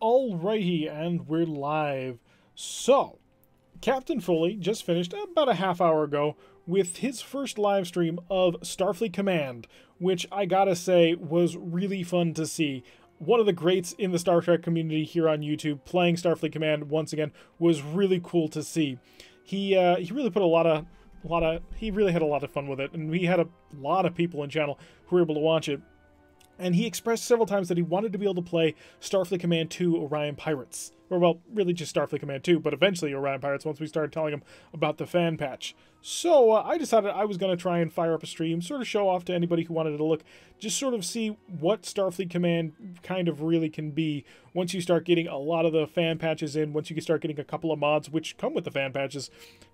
Alrighty, and we're live. So, Captain Foley just finished about a half hour ago with his first live stream of Starfleet Command, which I gotta say was really fun to see. One of the greats in the Star Trek community here on YouTube playing Starfleet Command once again was really cool to see. He really put he really had a lot of fun with it, and we had a lot of people in channel who were able to watch it. And he expressed several times that he wanted to be able to play Starfleet Command II Orion Pirates. Or, well, really just Starfleet Command II, but eventually Orion Pirates once we started telling him about the fan patch. So I decided I was going to try and fire up a stream, sort of show off to anybody who wanted to look, just sort of see what Starfleet Command kind of really can be once you start getting a lot of the fan patches in, once you can start getting a couple of mods which come with the fan patches.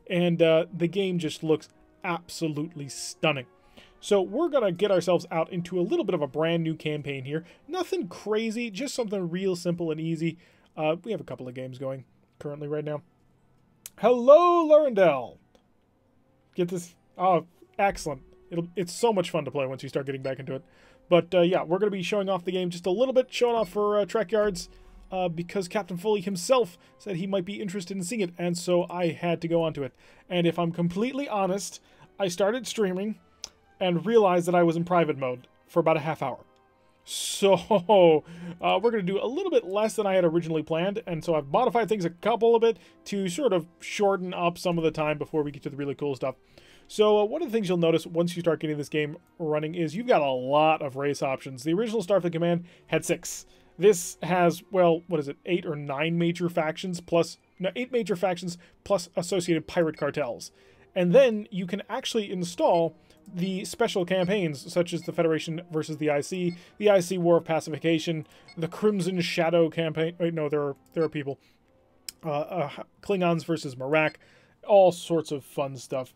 And the game just looks absolutely stunning. So we're going to get ourselves out into a little bit of a brand new campaign here. Nothing crazy, just something real simple and easy. We have a couple of games going currently right now. Hello, Lurendell! Get this. Oh, excellent. It's so much fun to play once you start getting back into it. But yeah, we're going to be showing off the game just a little bit, showing off for Trekyards, because Captain Foley himself said he might be interested in seeing it, and so I had to go onto it. And if I'm completely honest, I started streaming and realized that I was in private mode for about a half hour. So we're going to do a little bit less than I had originally planned, and so I've modified things a couple of bit to sort of shorten up some of the time before we get to the really cool stuff. So one of the things you'll notice once you start getting this game running is you've got a lot of race options. The original Starfleet Command had 6. This has, well, what is it, 8 or 9 major factions plus, no, 8 major factions plus associated pirate cartels. And then you can actually install the special campaigns, such as the Federation versus the IC War of Pacification, the Crimson Shadow campaign. Wait, no, there are people. Klingons versus Marak, all sorts of fun stuff.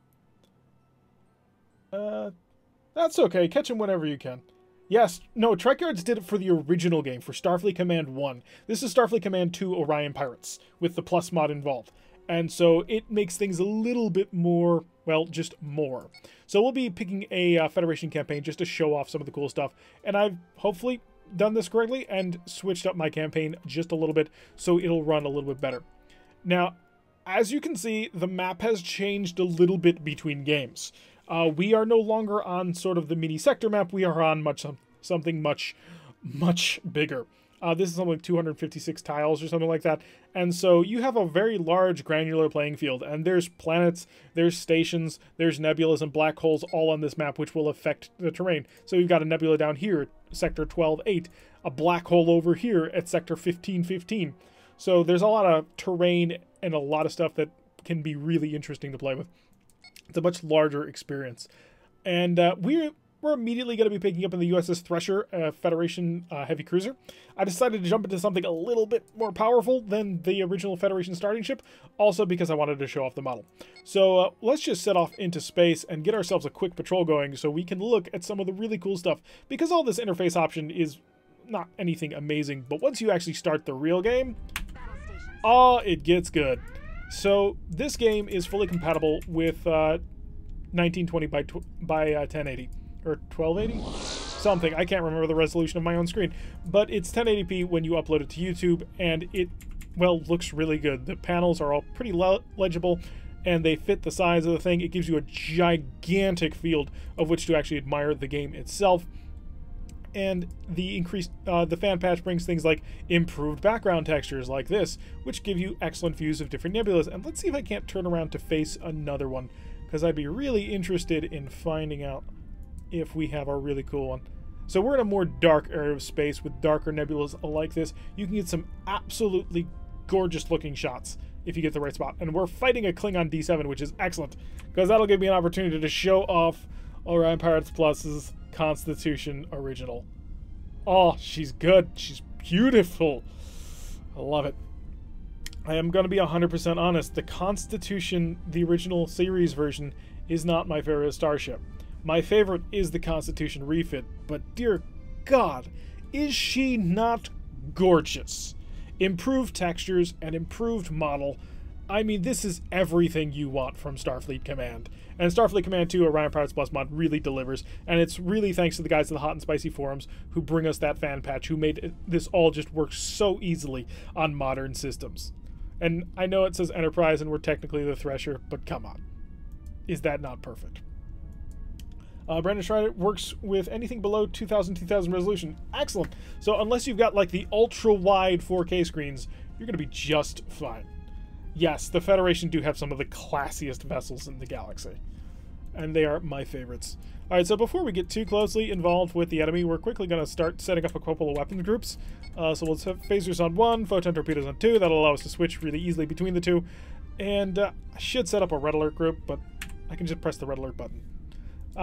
That's okay. Catch them whenever you can. Yes, no, Trekyards did it for the original game, for Starfleet Command I. This is Starfleet Command II Orion Pirates, with the plus mod involved. And so it makes things a little bit more, well, just more. So we'll be picking a Federation campaign just to show off some of the cool stuff. And I've hopefully done this correctly and switched up my campaign just a little bit so it'll run a little bit better. Now, as you can see, the map has changed a little bit between games. We are no longer on sort of the mini sector map. We are on something much bigger. This is something like 256 tiles or something like that. And so you have a very large granular playing field. And there's planets, there's stations, there's nebulas and black holes all on this map, which will affect the terrain. So you've got a nebula down here, sector 12-8, a black hole over here at sector 15-15. So there's a lot of terrain and a lot of stuff that can be really interesting to play with. It's a much larger experience. And we're immediately going to be picking up in the USS Thresher, Federation heavy cruiser. I decided to jump into something a little bit more powerful than the original Federation starting ship, also because I wanted to show off the model. So let's just set off into space and get ourselves a quick patrol going so we can look at some of the really cool stuff, because all this interface option is not anything amazing, but once you actually start the real game, oh, it gets good. So this game is fully compatible with 1920 by 1080. Or 1280? Something. I can't remember the resolution of my own screen. But it's 1080p when you upload it to YouTube, and it, well, looks really good. The panels are all pretty legible, and they fit the size of the thing. It gives you a gigantic field of which to actually admire the game itself. And the increased, the fan patch brings things like improved background textures like this, which give you excellent views of different nebulas. And let's see if I can't turn around to face another one, because I'd be really interested in finding out if we have a really cool one. So we're in a more dark area of space with darker nebulas like this. You can get some absolutely gorgeous looking shots if you get the right spot. And we're fighting a Klingon D7, which is excellent, because that'll give me an opportunity to show off Orion Pirates Plus's Constitution original. Oh, she's good. She's beautiful. I love it. I am going to be 100% honest. The Constitution, the original series version, is not my favorite starship. My favorite is the Constitution refit, but dear God, is she not gorgeous? Improved textures and improved model. I mean, this is everything you want from Starfleet Command. And Starfleet Command II, Orion Pirates Plus mod really delivers. And it's really thanks to the guys in the Hot and Spicy forums who bring us that fan patch, who made this all just work so easily on modern systems. And I know it says Enterprise and we're technically the Thresher, but come on. Is that not perfect? Brandon Schreider works with anything below 2000 resolution. Excellent. So unless you've got like the ultra-wide 4K screens, you're going to be just fine. Yes, the Federation do have some of the classiest vessels in the galaxy. And they are my favorites. Alright, so before we get too closely involved with the enemy, we're quickly going to start setting up a couple of weapons groups. So we'll have phasers on 1, photon torpedoes on 2. That'll allow us to switch really easily between the two. And I should set up a red alert group, but I can just press the red alert button.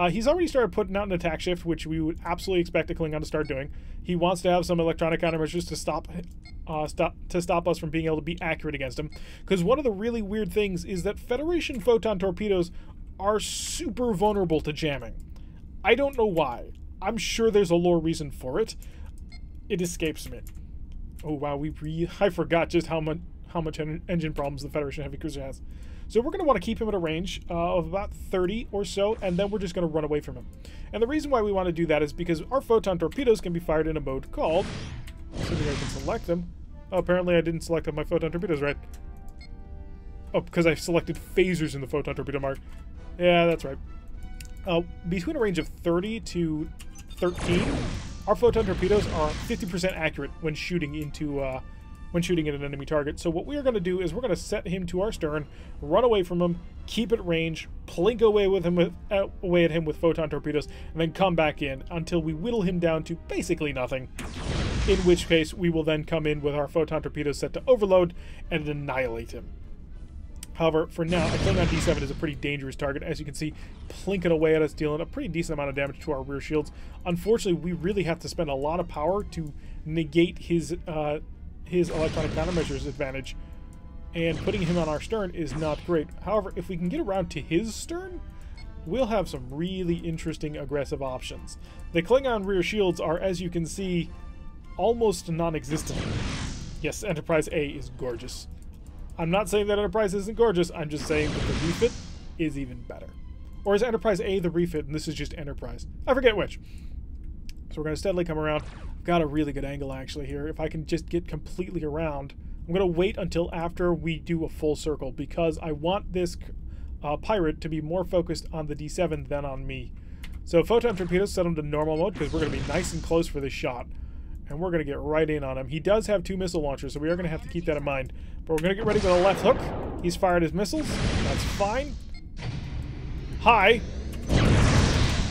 He's already started putting out an attack shift, which we would absolutely expect a Klingon to start doing. He wants to have some electronic countermeasures to stop us from being able to be accurate against him. Because one of the really weird things is that Federation photon torpedoes are super vulnerable to jamming. I don't know why. I'm sure there's a lore reason for it. It escapes me. Oh wow, I forgot just how much engine problems the Federation heavy cruiser has. So we're going to want to keep him at a range of about 30 or so, and then we're just going to run away from him. And the reason why we want to do that is because our photon torpedoes can be fired in a mode called... Assuming I can select them. Oh, apparently I didn't select my photon torpedoes right. Oh, because I selected phasers in the photon torpedo mark. Yeah, that's right. Between a range of 30 to 13, our photon torpedoes are 50% accurate when shooting into... when shooting at an enemy target. So what we are going to do is we're going to set him to our stern, run away from him, keep at range, plink away at him with photon torpedoes, and then come back in until we whittle him down to basically nothing. In which case, we will then come in with our photon torpedoes set to overload and annihilate him. However, for now, a Klingon D7 is a pretty dangerous target. As you can see, plinking away at us, dealing a pretty decent amount of damage to our rear shields. Unfortunately, we really have to spend a lot of power to negate his electronic countermeasures advantage, and putting him on our stern is not great. However, if we can get around to his stern, we'll have some really interesting aggressive options. The Klingon rear shields are, as you can see, almost non-existent. Yes, Enterprise A is gorgeous. I'm not saying that Enterprise isn't gorgeous, I'm just saying that the refit is even better. Or is Enterprise A the refit and this is just Enterprise? I forget which. So we're going to steadily come around. I've got a really good angle actually here. If I can just get completely around, I'm going to wait until after we do a full circle because I want this pirate to be more focused on the D7 than on me. So photon torpedoes, set him to normal mode because we're going to be nice and close for this shot. And we're going to get right in on him. He does have 2 missile launchers, so we are going to have to keep that in mind. But we're going to get ready with a left hook. He's fired his missiles. That's fine. Hi.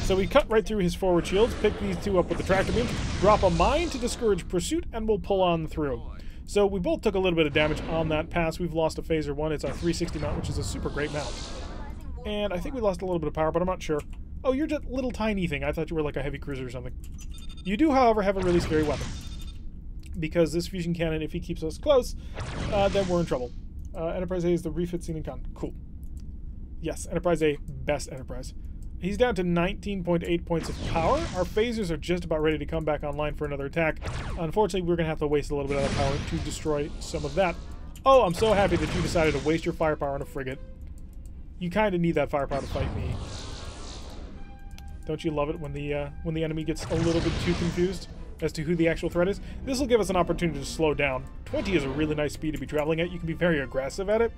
So we cut right through his forward shields, pick these 2 up with the tractor beam, drop a mine to discourage pursuit, and we'll pull on through. So we both took a little bit of damage on that pass. We've lost a phaser 1. It's our 360 mount, which is a super great mount. And I think we lost a little bit of power, but I'm not sure. Oh, you're just a little tiny thing. I thought you were like a heavy cruiser or something. You do, however, have a really scary weapon. Because this fusion cannon, if he keeps us close, then we're in trouble. Enterprise A is the refit scene in con. Cool. Yes, Enterprise A, best Enterprise. He's down to 19.8 points of power. Our phasers are just about ready to come back online for another attack. Unfortunately, we're going to have to waste a little bit of power to destroy some of that. Oh, I'm so happy that you decided to waste your firepower on a frigate. You kind of need that firepower to fight me. Don't you love it when the enemy gets a little bit too confused as to who the actual threat is? This will give us an opportunity to slow down. 20 is a really nice speed to be traveling at. You can be very aggressive at it,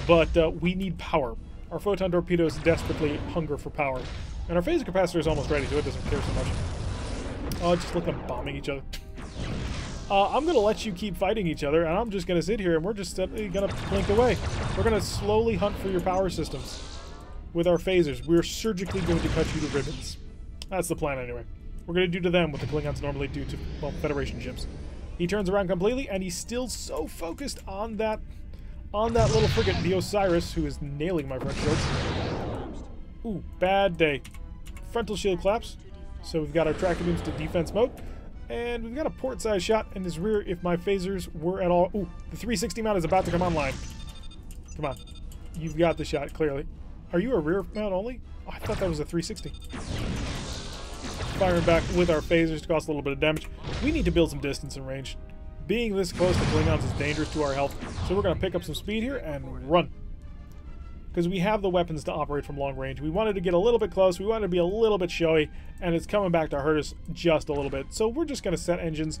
but we need power. Our photon torpedoes desperately hunger for power. And our phaser capacitor is almost ready, so it doesn't care so much. Oh, just look at them bombing each other. I'm going to let you keep fighting each other, and I'm just going to sit here, and we're just going to blink away. We're going to slowly hunt for your power systems. With our phasers, we're surgically going to cut you to ribbons. That's the plan, anyway. We're going to do to them what the Klingons normally do to, well, Federation ships. He turns around completely, and he's still so focused on that little frigate, the Osiris, who is nailing my front shields. Ooh, bad day. Frontal shield collapse. So we've got our tractor beams to defense mode. And we've got a port-side shot in his rear if my phasers were at all... Ooh, the 360 mount is about to come online. Come on. You've got the shot, clearly. Are you a rear mount only? Oh, I thought that was a 360. Firing back with our phasers to cause a little bit of damage. We need to build some distance and range. Being this close to Klingons is dangerous to our health, so we're going to pick up some speed here and run. Because we have the weapons to operate from long range. We wanted to get a little bit close, we wanted to be a little bit showy, and it's coming back to hurt us just a little bit. So we're just going to set engines,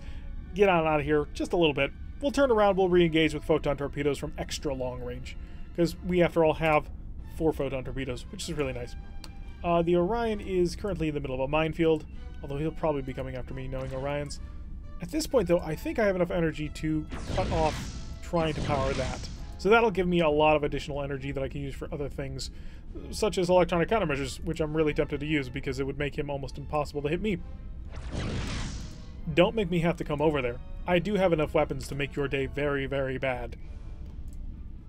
get on out of here just a little bit. We'll turn around, we'll re-engage with photon torpedoes from extra long range. Because we, after all, have 4 photon torpedoes, which is really nice. The Orion is currently in the middle of a minefield, although he'll probably be coming after me, knowing Orions. At this point, though, I think I have enough energy to cut off trying to power that. So that'll give me a lot of additional energy that I can use for other things, such as electronic countermeasures, which I'm really tempted to use because it would make him almost impossible to hit me. Don't make me have to come over there. I do have enough weapons to make your day very, very bad.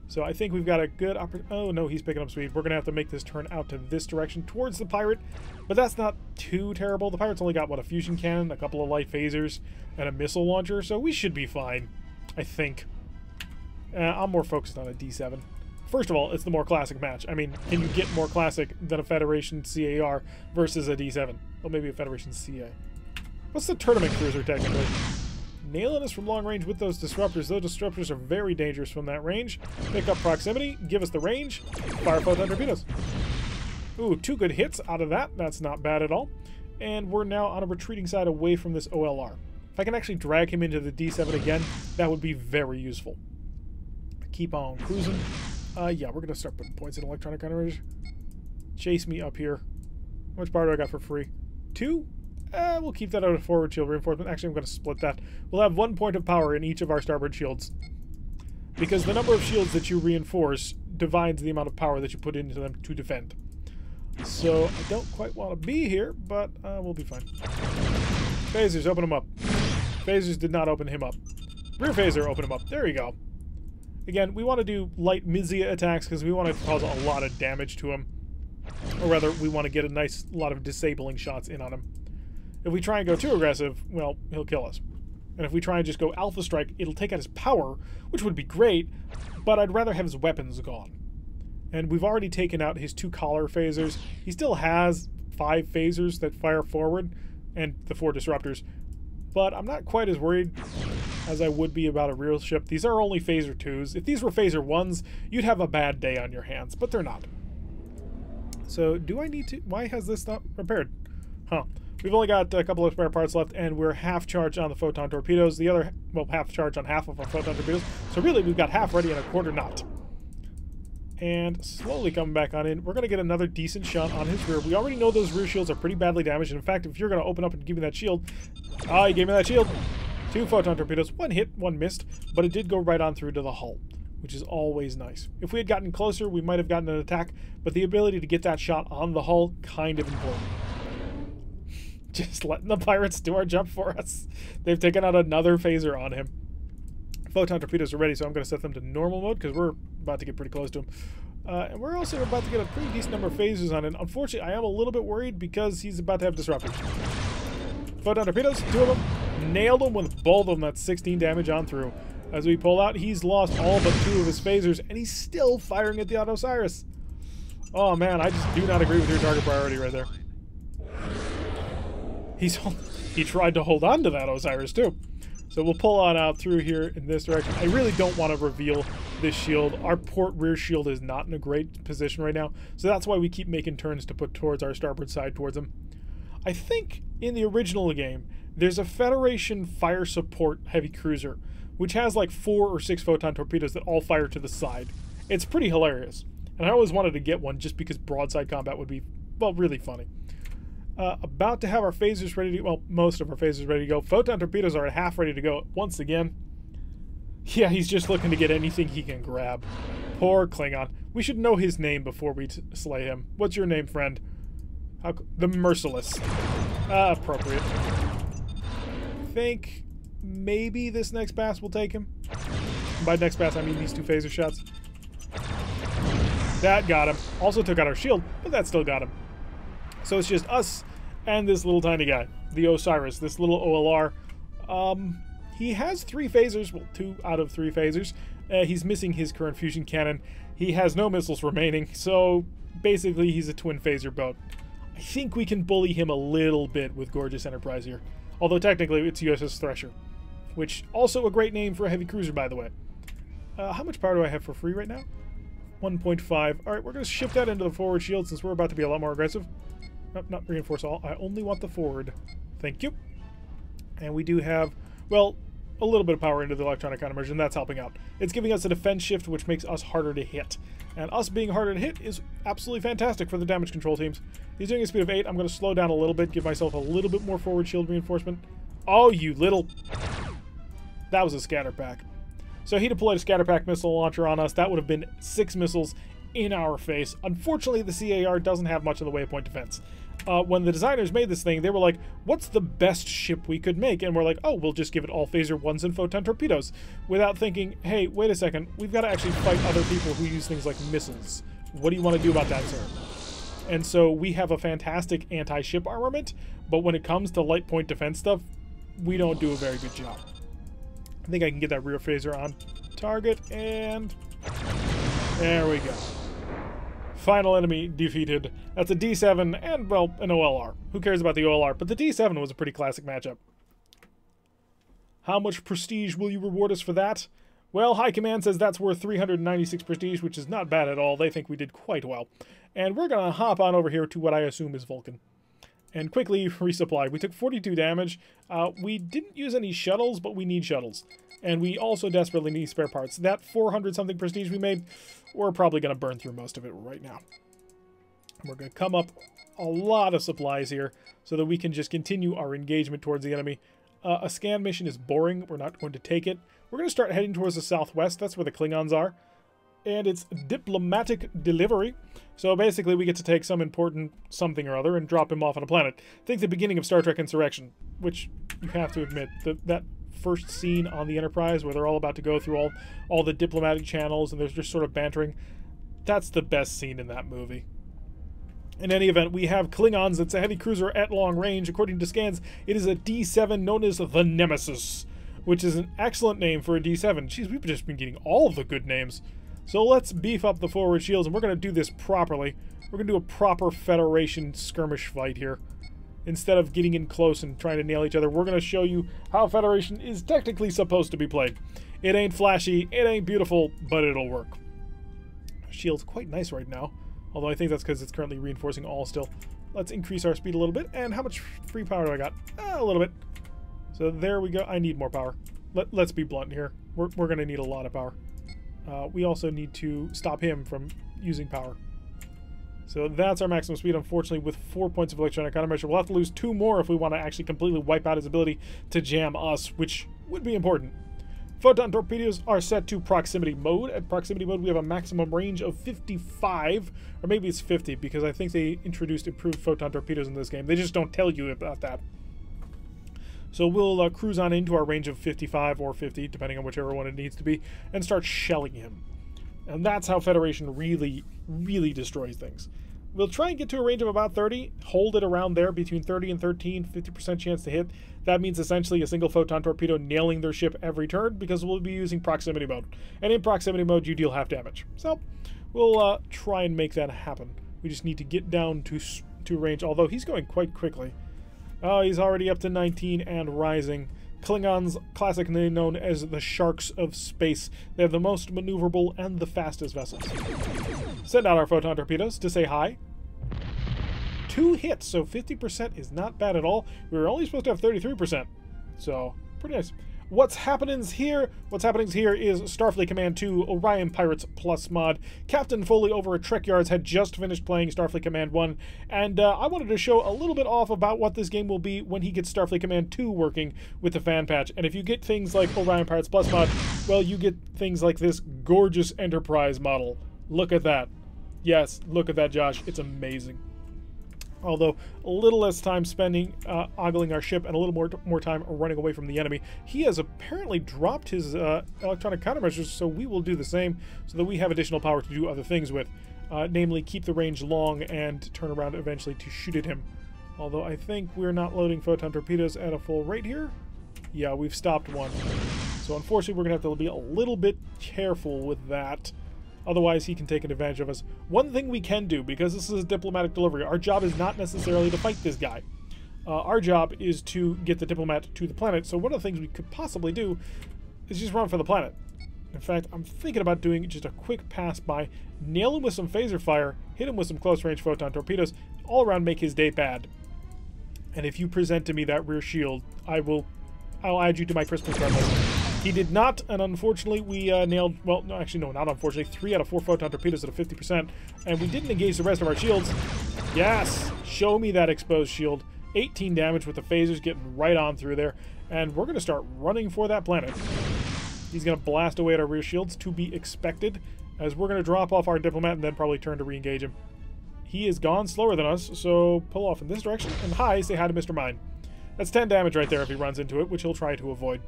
So I think we've got a good oh no, he's picking up speed. We're going to have to make this turn out to this direction towards the pirate, but that's not too terrible. The pirate's only got, what, a fusion cannon, a couple of light phasers, and a missile launcher, so we should be fine, I think. I'm more focused on a D7. First of all, it's the more classic match. I mean, can you get more classic than a Federation CAR versus a D7? Well, maybe a Federation CA. What's the tournament cruiser, technically? Nailing us from long range with those disruptors. Those disruptors are very dangerous from that range. Pick up proximity, give us the range, fire photon torpedoes. Ooh, 2 good hits out of that. That's not bad at all. And we're now on a retreating side away from this OLR. If I can actually drag him into the D7 again, that would be very useful. Keep on cruising. Yeah, we're going to start putting points in electronic countermeasures. Chase me up here. How much power do I got for free? 2? We'll keep that out of forward shield reinforcement. Actually, I'm going to split that. We'll have 1 point of power in each of our starboard shields. Because the number of shields that you reinforce divides the amount of power that you put into them to defend. So, I don't quite want to be here, but we'll be fine. Phasers, open him up. Phasers did not open him up. Rear phaser, open him up. There you go. Again, we want to do light Mizia attacks because we want to cause a lot of damage to him. Or rather, we want to get a nice lot of disabling shots in on him. If we try and go too aggressive, well, he'll kill us. And if we try and just go Alpha Strike, it'll take out his power, which would be great, but I'd rather have his weapons gone. And we've already taken out his 2 collar phasers. He still has 5 phasers that fire forward, and the 4 disruptors. But I'm not quite as worried as I would be about a real ship. These are only phaser 2s. If these were phaser 1s, you'd have a bad day on your hands, but they're not. So, do I need to... Why has this not repaired? Huh. We've only got a couple of spare parts left, and we're half charged on the photon torpedoes. The other, well, half charged on half of our photon torpedoes. So really, we've got half ready and a quarter not. And slowly coming back on in, we're going to get another decent shot on his rear. We already know those rear shields are pretty badly damaged. And in fact, if you're going to open up and give me that shield... Ah, he gave me that shield. 2 photon torpedoes. 1 hit, 1 missed. But it did go right on through to the hull, which is always nice. If we had gotten closer, we might have gotten an attack. But the ability to get that shot on the hull, kind of important. Just letting the pirates do our job for us. They've taken out another phaser on him. Photon torpedoes are ready, so I'm going to set them to normal mode because we're about to get pretty close to him. And we're also about to get a pretty decent number of phasers on it. Unfortunately, I am a little bit worried because he's about to have disruptors. Photon torpedoes, 2 of them. Nailed him with both of them. That's 16 damage on through. As we pull out, he's lost all but 2 of his phasers, and he's still firing at the Osiris. Oh man, I just do not agree with your target priority right there. He tried to hold on to that Osiris too. So we'll pull on out through here in this direction. I really don't want to reveal this shield. Our port rear shield is not in a great position right now. So that's why we keep making turns to put towards our starboard side towards him. I think in the original game, there's a Federation fire support heavy cruiser, which has like 4 or 6 photon torpedoes that all fire to the side. It's pretty hilarious. And I always wanted to get one just because broadside combat would be, well, really funny. About to have our phasers ready to go. Well, most of our phasers ready to go. Photon torpedoes are at half ready to go once again. Yeah, he's just looking to get anything he can grab. Poor Klingon. We should know his name before we slay him. What's your name, friend? The Merciless. Appropriate. I think maybe this next pass will take him. By next pass, I mean these 2 phaser shots. That got him. Also took out our shield, but that still got him. So it's just us and this little tiny guy, the Osiris, this little OLR. He has 3 phasers, well, 2 out of 3 phasers. He's missing his current fusion cannon. He has no missiles remaining, so basically he's a twin phaser boat. I think we can bully him a little bit with Gorgeous Enterprise here. Although technically it's USS Thresher. which also a great name for a heavy cruiser, by the way. How much power do I have for free right now? 1.5. All right, we're going to shift that into the forward shield since we're about to be a lot more aggressive. Nope, not reinforce all. I only want the forward. Thank you. And we do have, well, a little bit of power into the electronic countermeasure, and that's helping out. It's giving us a defense shift, which makes us harder to hit. And us being harder to hit is absolutely fantastic for the damage control teams. He's doing a speed of 8. I'm going to slow down a little bit, give myself a little bit more forward shield reinforcement. Oh, you little... That was a scatter pack. So he deployed a scatter pack missile launcher on us. That would have been 6 missiles in our face. Unfortunately, the CAR doesn't have much in the way of point defense. When the designers made this thing, they were like, what's the best ship we could make? And we're like, oh, we'll just give it all phaser 1s and photon torpedoes. Without thinking, hey, wait a second, we've got to actually fight other people who use things like missiles. What do you want to do about that, sir? And so we have a fantastic anti-ship armament, but when it comes to light point defense stuff, we don't do a very good job. I think I can get that rear phaser on target, and there we go. Final enemy defeated. That's a D7 and, well, an OLR. Who cares about the OLR? But the D7 was a pretty classic matchup. How much prestige will you reward us for that? Well, High Command says that's worth 396 prestige, which is not bad at all. They think we did quite well. And we're going to hop on over here to what I assume is Vulcan. And quickly resupply. We took 42 damage. We didn't use any shuttles, but we need shuttles. And we also desperately need spare parts. That 400-something prestige we made, we're probably going to burn through most of it right now. We're going to come up a lot of supplies here so that we can just continue our engagement towards the enemy. A scan mission is boring. We're not going to take it. We're going to start heading towards the southwest. That's where the Klingons are. And it's diplomatic delivery. So basically we get to take some important something or other and drop him off on a planet. Think the beginning of Star Trek Insurrection, which you have to admit, that first scene on the Enterprise where they're all about to go through all the diplomatic channels and they're just sort of bantering. That's the best scene in that movie. In any event, we have Klingons. It's a heavy cruiser at long range. According to scans, it is a D7 known as the Nemesis, which is an excellent name for a D7. Jeez, we've just been getting all of the good names. So let's beef up the forward shields, and we're going to do this properly. We're going to do a proper Federation skirmish fight here. Instead of getting in close and trying to nail each other, we're going to show you how Federation is technically supposed to be played. It ain't flashy, it ain't beautiful, but it'll work. Shield's quite nice right now, although I think that's because it's currently reinforcing all still. Let's increase our speed a little bit, and how much free power do I got? A little bit. So there we go. I need more power. Let's be blunt here. We're going to need a lot of power. We also need to stop him from using power. So that's our maximum speed, unfortunately, with 4 points of electronic countermeasure. We'll have to lose 2 more if we want to actually completely wipe out his ability to jam us, which would be important. Photon torpedoes are set to proximity mode. At proximity mode, we have a maximum range of 55, or maybe it's 50, because I think they introduced improved photon torpedoes in this game. They just don't tell you about that. So we'll cruise on into our range of 55 or 50, depending on whichever one it needs to be, and start shelling him. And that's how Federation really, really destroys things. We'll try and get to a range of about 30, hold it around there, between 30 and 13, 50% chance to hit. That means essentially a single photon torpedo nailing their ship every turn, because we'll be using proximity mode. And in proximity mode, you deal half damage. So we'll try and make that happen. We just need to get down to range, although he's going quite quickly. Oh, he's already up to 19 and rising. Klingons, classically known as the Sharks of Space. They have the most maneuverable and the fastest vessels. Send out our photon torpedoes to say hi. 2 hits, so 50% is not bad at all. We were only supposed to have 33%, so pretty nice. What's happening here? What's happening here is Starfleet Command II, Orion Pirates Plus mod. Captain Foley over at Trekyards had just finished playing Starfleet Command I, and I wanted to show a little bit off about what this game will be when he gets Starfleet Command II working with the fan patch. And if you get things like Orion Pirates Plus mod, well, you get things like this gorgeous Enterprise model. Look at that. Yes, look at that, Josh. It's amazing. Although a little less time spending ogling our ship and a little more time running away from the enemy. He has apparently dropped his electronic countermeasures, so we will do the same so that we have additional power to do other things with. Namely, keep the range long and turn around eventually to shoot at him. Although I think we're not loading photon torpedoes at a full rate here. Yeah, we've stopped one. So unfortunately, we're going to have to be a little bit careful with that. Otherwise, he can take advantage of us. One thing we can do, because this is a diplomatic delivery, our job is not necessarily to fight this guy. Our job is to get the diplomat to the planet, so one of the things we could possibly do is just run for the planet. In fact, I'm thinking about doing just a quick pass by, nail him with some phaser fire, hit him with some close-range photon torpedoes, all around make his day bad. And if you present to me that rear shield, I'll add you to my Christmas card list. He did not, and unfortunately we nailed, well, no, actually no, not unfortunately, 3 out of 4 photon torpedoes at a 50%, and we didn't engage the rest of our shields. Yes! Show me that exposed shield. 18 damage with the phasers getting right on through there, and we're going to start running for that planet. He's going to blast away at our rear shields, to be expected, as we're going to drop off our diplomat and then probably turn to re-engage him. He is gone slower than us, so pull off in this direction, and hi, say hi to Mr. Mine. That's 10 damage right there if he runs into it, which he'll try to avoid.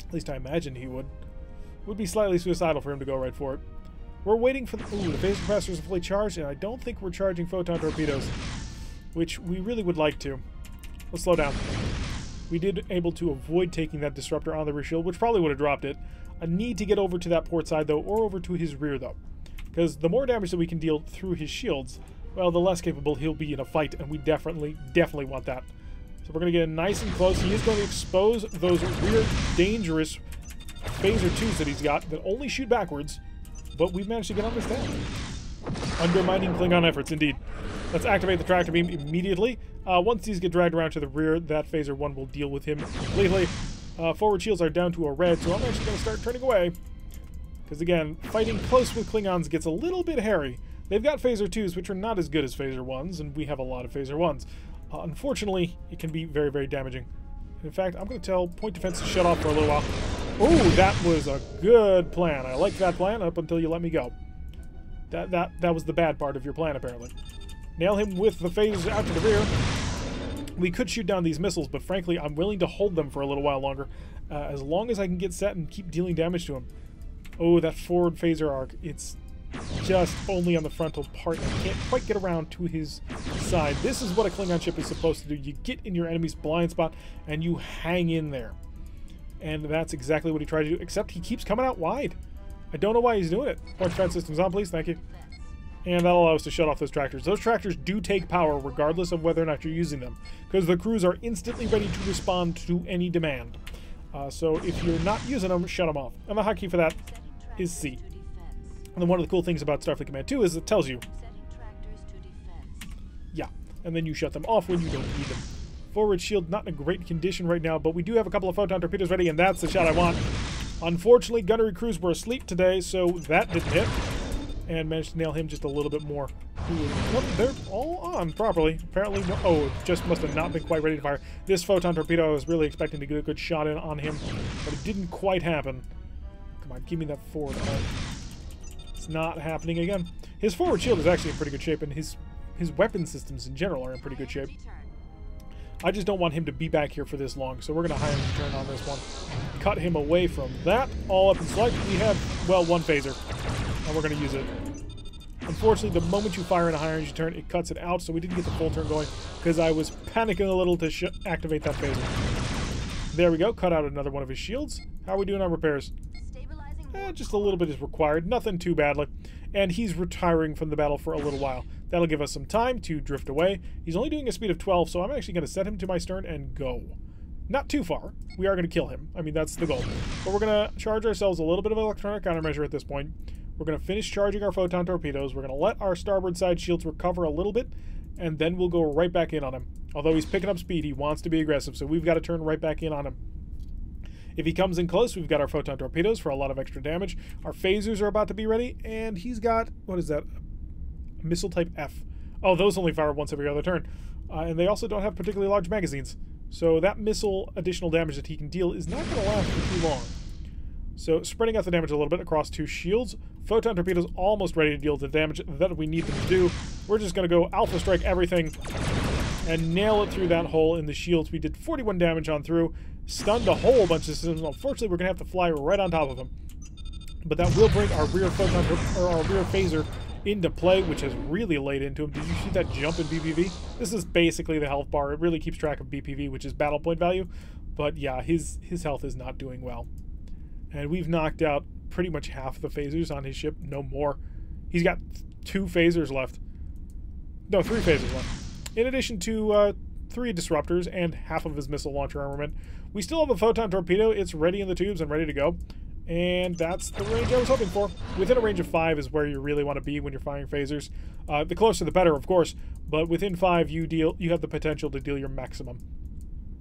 At least I imagined he would. Would be slightly suicidal for him to go right for it. We're waiting for the... Ooh, the phaser capacitors are fully charged, and I don't think we're charging photon torpedoes, which we really would like to. Let's slow down. We did able to avoid taking that disruptor on the rear shield, which probably would have dropped it. A need to get over to that port side, though, or over to his rear, though. Because the more damage that we can deal through his shields, well, the less capable he'll be in a fight, and we definitely want that. So we're going to get in nice and close. He is going to expose those rear dangerous phaser 2s that he's got that only shoot backwards, but we've managed to get on this down. Undermining Klingon efforts, indeed. Let's activate the tractor beam immediately. Once these get dragged around to the rear, that phaser 1 will deal with him completely. Forward shields are down to a red, so I'm actually going to start turning away. Because again, fighting close with Klingons gets a little bit hairy. They've got phaser 2s, which are not as good as phaser 1s, and we have a lot of phaser 1s. Unfortunately, it can be very very damaging. In fact, I'm going to tell point defense to shut off for a little while. Oh, that was a good plan. I liked that plan up until you let me go. That was the bad part of your plan, apparently. Nail him with the phasers out to the rear. We could shoot down these missiles, but frankly, I'm willing to hold them for a little while longer, as long as I can get set and keep dealing damage to him. Oh, that forward phaser arc. It's just only on the frontal part. I can't quite get around to his side. This is what a Klingon ship is supposed to do. You get in your enemy's blind spot, and you hang in there. And that's exactly what he tried to do, except he keeps coming out wide. I don't know why he's doing it. Point defense systems on, please. Thank you. And that'll allow us to shut off those tractors. Those tractors do take power regardless of whether or not you're using them, because the crews are instantly ready to respond to any demand. So if you're not using them, shut them off. And the hotkey for that is C. And then one of the cool things about Starfleet Command II is it tells you. Yeah, and then you shut them off when you don't need them. Forward shield not in a great condition right now, but we do have a couple of photon torpedoes ready, and that's the shot I want. Unfortunately, gunnery crews were asleep today, so that didn't hit. And managed to nail him just a little bit more. Ooh, they're all on properly. Apparently, no, oh, it just must have not been quite ready to fire. This photon torpedo, I was really expecting to get a good shot in on him, but it didn't quite happen. Come on, give me that forward arm. It's not happening again. His forward shield is actually in pretty good shape, and his weapon systems in general are in pretty good shape. I just don't want him to be back here for this long, so we're going to hire him to turn on this one. Cut him away from that. All up in select. We have, well, one phaser, and we're going to use it. Unfortunately, the moment you fire in a higher energy turn, it cuts it out, so we didn't get the full turn going because I was panicking a little to activate that phaser. There we go. Cut out another one of his shields. How are we doing on repairs? Just a little bit is required. Nothing too badly. And he's retiring from the battle for a little while. That'll give us some time to drift away. He's only doing a speed of 12, so I'm actually going to set him to my stern and go. Not too far. We are going to kill him. I mean, that's the goal. But we're going to charge ourselves a little bit of electronic countermeasure at this point. We're going to finish charging our photon torpedoes. We're going to let our starboard side shields recover a little bit, and then we'll go right back in on him. Although he's picking up speed, he wants to be aggressive, so we've got to turn right back in on him. If he comes in close, we've got our photon torpedoes for a lot of extra damage. Our phasers are about to be ready, and he's got, what is that? A missile type F. Oh, those only fire once every other turn. And they also don't have particularly large magazines. So that missile additional damage that he can deal is not going to last for too long. So spreading out the damage a little bit across two shields. Photon torpedoes almost ready to deal the damage that we need them to do. We're just going to go alpha strike everything and nail it through that hole in the shields. We did 41 damage on through. Stunned a whole bunch of systems. Unfortunately, we're going to have to fly right on top of him. But that will bring our rear photon or our rear phaser into play, which has really laid into him. Did you see that jump in BPV? This is basically the health bar. It really keeps track of BPV, which is battle point value. But yeah, his health is not doing well. And we've knocked out pretty much half the phasers on his ship. No more. He's got 2 phasers left. No, 3 phasers left. In addition to 3 disruptors and half of his missile launcher armament. We still have a photon torpedo. It's ready in the tubes and ready to go. And that's the range I was hoping for. Within a range of 5 is where you really want to be when you're firing phasers. The closer the better, of course, but within 5 you have the potential to deal your maximum.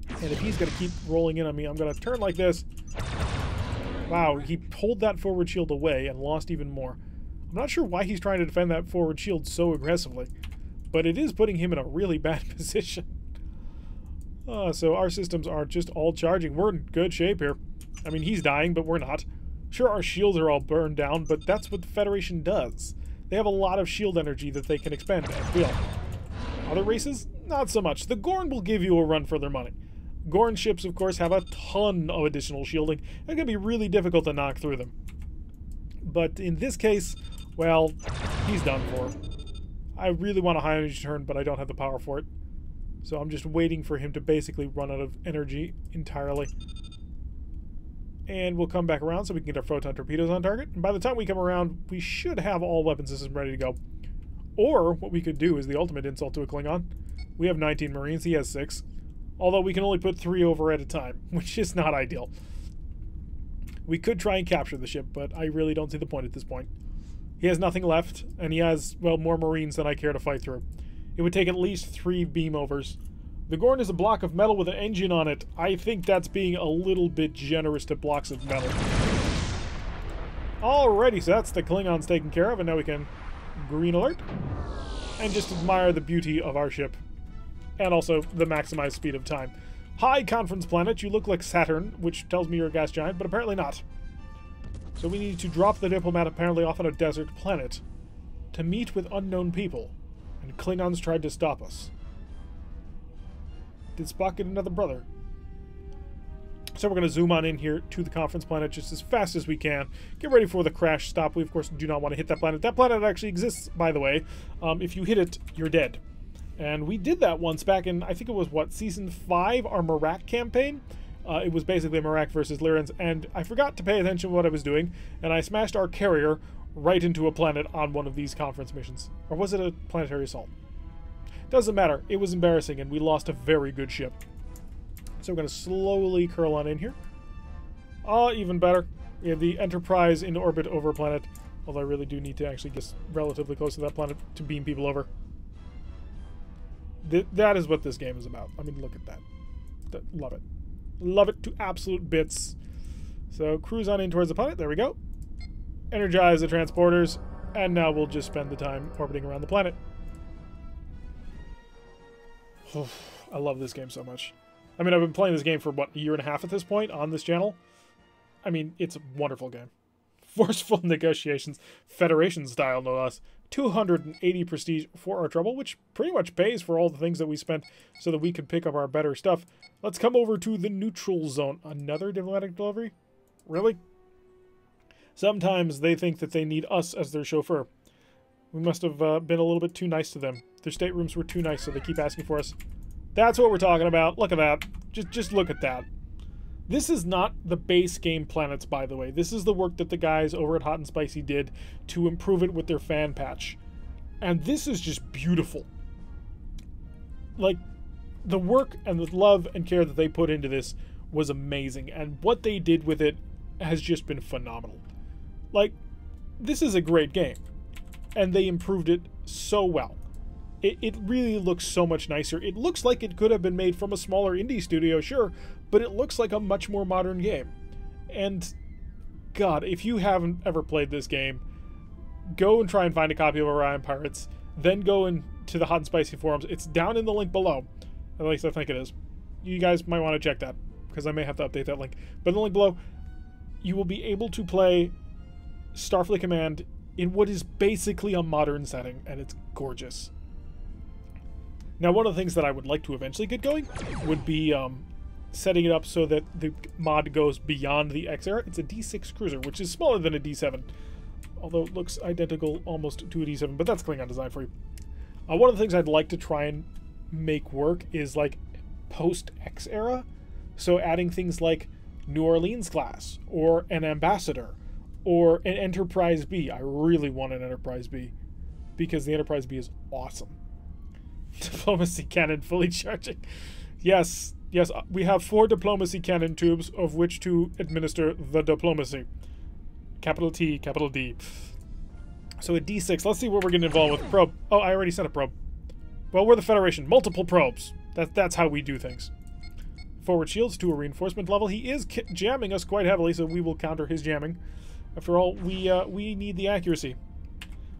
And if he's going to keep rolling in on me, I'm going to turn like this. Wow, he pulled that forward shield away and lost even more. I'm not sure why he's trying to defend that forward shield so aggressively, but it is putting him in a really bad position. So our systems are just all charging. We're in good shape here. I mean, he's dying, but we're not. Sure, our shields are all burned down, but that's what the Federation does. They have a lot of shield energy that they can expend at will. Other races? Not so much. The Gorn will give you a run for their money. Gorn ships, of course, have a ton of additional shielding, and it can be really difficult to knock through them. But in this case, well, he's done for. I really want a high energy turn, but I don't have the power for it. So I'm just waiting for him to basically run out of energy entirely. And we'll come back around so we can get our photon torpedoes on target. And by the time we come around, we should have all weapon systems ready to go. Or, what we could do is the ultimate insult to a Klingon. We have 19 Marines, he has 6. Although we can only put 3 over at a time, which is not ideal. We could try and capture the ship, but I really don't see the point at this point. He has nothing left, and he has, well, more Marines than I care to fight through. It would take at least 3 beam overs. The Gorn is a block of metal with an engine on it. I think that's being a little bit generous to blocks of metal. Alrighty, so that's the Klingons taken care of, and now we can green alert. And just admire the beauty of our ship. And also the maximized speed of time. Hi, Conference Planet, you look like Saturn, which tells me you're a gas giant, but apparently not. So we need to drop the diplomat apparently off on a desert planet to meet with unknown people. And Klingons tried to stop us. Did Spock get another brother? So we're going to zoom on in here to the conference planet just as fast as we can. Get ready for the crash stop. We, of course, do not want to hit that planet. That planet actually exists, by the way. If you hit it, you're dead. And we did that once back in, I think it was, what, Season 5, our Marak campaign? It was basically Marak versus Lyrans, and I forgot to pay attention to what I was doing, and I smashed our carrier right into a planet on one of these conference missions. Or was it a planetary assault? Doesn't matter. It was embarrassing, and we lost a very good ship. So we're going to slowly curl on in here. Even better. We have the Enterprise in orbit over a planet, although I really do need to actually get relatively close to that planet to beam people over. That is what this game is about. I mean, look at that. Love it. Love it to absolute bits. So, cruise on in towards the planet. There we go. Energize the transporters. And now we'll just spend the time orbiting around the planet. I love this game so much. I mean, I've been playing this game for, what, a year and a half at this point on this channel? I mean, it's a wonderful game. Forceful negotiations, Federation style, no less. 280 prestige for our trouble, which pretty much pays for all the things that we spent so that we could pick up our better stuff. Let's come over to the neutral zone. Another diplomatic delivery? Really? Sometimes they think that they need us as their chauffeur. We must have been a little bit too nice to them. Their staterooms were too nice, so they keep asking for us. That's what we're talking about. Look at that. Just look at that. This is not the base game planets, by the way. This is the work that the guys over at Hot and Spicy did to improve it with their fan patch. And this is just beautiful. Like, the work and the love and care that they put into this was amazing. And what they did with it has just been phenomenal. Like, this is a great game. And they improved it so well. It really looks so much nicer. It looks like it could have been made from a smaller indie studio, sure, but it looks like a much more modern game. And, God, if you haven't ever played this game, go and try and find a copy of Orion Pirates, then go into the Hot and Spicy forums. It's down in the link below. At least I think it is. You guys might want to check that, because I may have to update that link. But in the link below, you will be able to play Starfleet Command in what is basically a modern setting, and it's gorgeous. Now, one of the things that I would like to eventually get going would be setting it up so that the mod goes beyond the X era. It's a D6 cruiser, which is smaller than a D7, although it looks identical almost to a D7, but that's Klingon design for you. One of the things I'd like to try and make work is like post-X era, so adding things like New Orleans class, or an Ambassador, or an Enterprise B. I really want an Enterprise B, because the Enterprise B is awesome. Diplomacy cannon fully charging. Yes, yes, we have 4 diplomacy cannon tubes, of which to administer the diplomacy. Capital T, capital D. So a D6. Let's see what we're getting involved with. Probe. Oh, I already sent a probe. Well, we're the Federation. Multiple probes. That's how we do things. Forward shields to a reinforcement level. He is jamming us quite heavily, so we will counter his jamming. After all, we need the accuracy.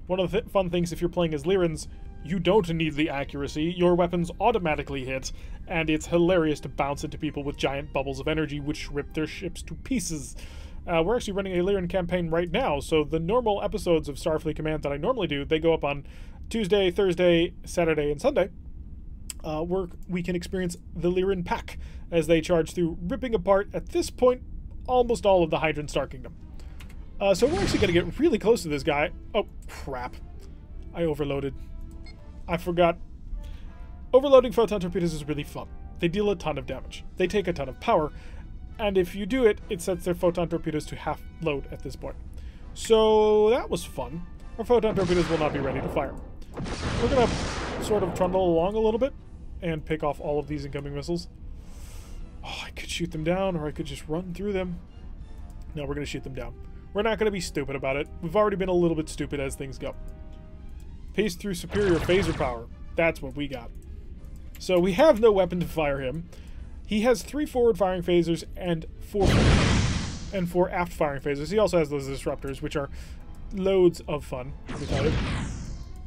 One of the fun things if you're playing as Lyrans, you don't need the accuracy. Your weapons automatically hit, and it's hilarious to bounce into people with giant bubbles of energy which rip their ships to pieces. We're actually running a Lyran campaign right now, so the normal episodes of Starfleet Command that I normally do, they go up on Tuesday, Thursday, Saturday, and Sunday. We can experience the Lyran pack as they charge through, ripping apart, at this point, almost all of the Hydran Star Kingdom. So we're actually going to get really close to this guy. Oh, crap. I overloaded. I forgot. Overloading photon torpedoes is really fun. They deal a ton of damage. They take a ton of power. And if you do it, it sets their photon torpedoes to half load at this point. So that was fun. Our photon torpedoes will not be ready to fire. We're going to sort of trundle along a little bit and pick off all of these incoming missiles. Oh, I could shoot them down, or I could just run through them. No, we're going to shoot them down. We're not going to be stupid about it. We've already been a little bit stupid as things go. Pace through superior phaser power. That's what we got. So we have no weapon to fire him. He has 3 forward firing phasers and 4 aft firing phasers. He also has those disruptors, which are loads of fun, let me tell you.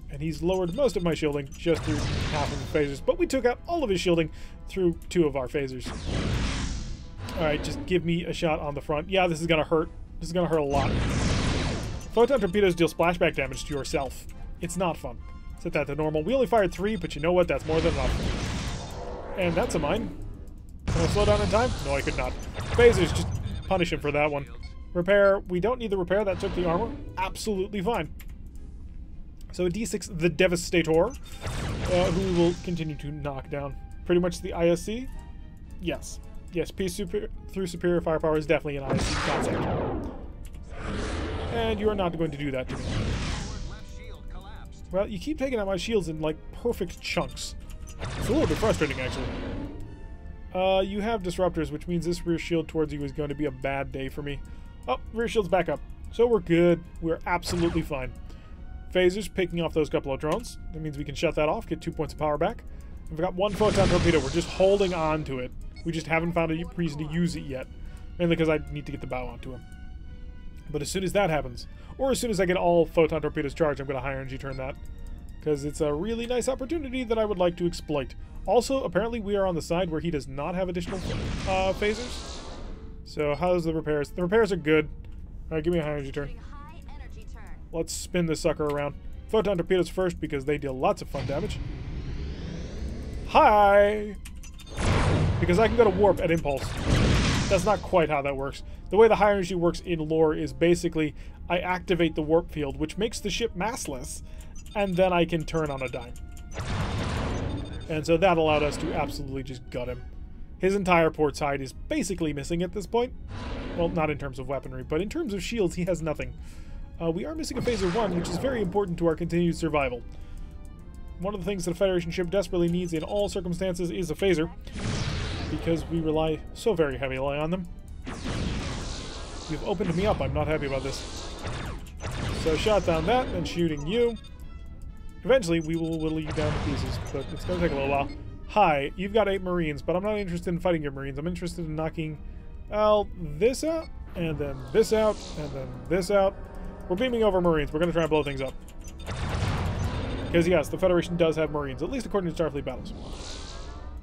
And he's lowered most of my shielding just through half of the phasers, but we took out all of his shielding through 2 of our phasers. Alright, just give me a shot on the front. Yeah, this is gonna hurt. This is gonna hurt a lot. Photon torpedoes deal splashback damage to yourself. It's not fun. Set that to normal. We only fired 3, but you know what? That's more than enough. And that's a mine. Can I slow down in time? No, I could not. Phasers, just punish him for that one. Repair. We don't need the repair. That took the armor. Absolutely fine. So a D6, the Devastator, who will continue to knock down. Pretty much the ISC? Yes. Yes, peace through superior firepower is definitely an ISC concept. And you are not going to do that to me. Well, you keep taking out my shields in, like, perfect chunks. It's a little bit frustrating, actually. You have disruptors, which means this rear shield towards you is going to be a bad day for me. Oh, rear shield's back up. So we're good. We're absolutely fine. Phasers picking off those couple of drones. That means we can shut that off, get 2 points of power back. We've got 1 photon torpedo. We're just holding on to it. We just haven't found a reason to use it yet. Mainly because I need to get the bow onto him. But as soon as that happens, or as soon as I get all photon torpedoes charged, I'm going to high energy turn that. Because it's a really nice opportunity that I would like to exploit. Also, apparently we are on the side where he does not have additional phasers. So how's the repairs? The repairs are good. Alright, give me a high energy turn. Let's spin this sucker around. Photon torpedoes first because they deal lots of fun damage. Hi! Because I can go to warp at impulse. That's not quite how that works. The way the high energy works in lore is basically I activate the warp field, which makes the ship massless, and then I can turn on a dime. And so that allowed us to absolutely just gut him. His entire port side is basically missing at this point. Well, not in terms of weaponry, but in terms of shields, he has nothing. We are missing a phaser 1, which is very important to our continued survival. One of the things that a Federation ship desperately needs in all circumstances is a phaser, because we rely so very heavily on them. You've opened me up. I'm not happy about this. So shot down that, then shooting you. Eventually, we will whittle you down to pieces, but it's going to take a little while. Hi, you've got 8 Marines, but I'm not interested in fighting your Marines. I'm interested in knocking, well, this out, and then this out, and then this out. We're beaming over Marines. We're going to try and blow things up. Because, yes, the Federation does have Marines, at least according to Starfleet battles.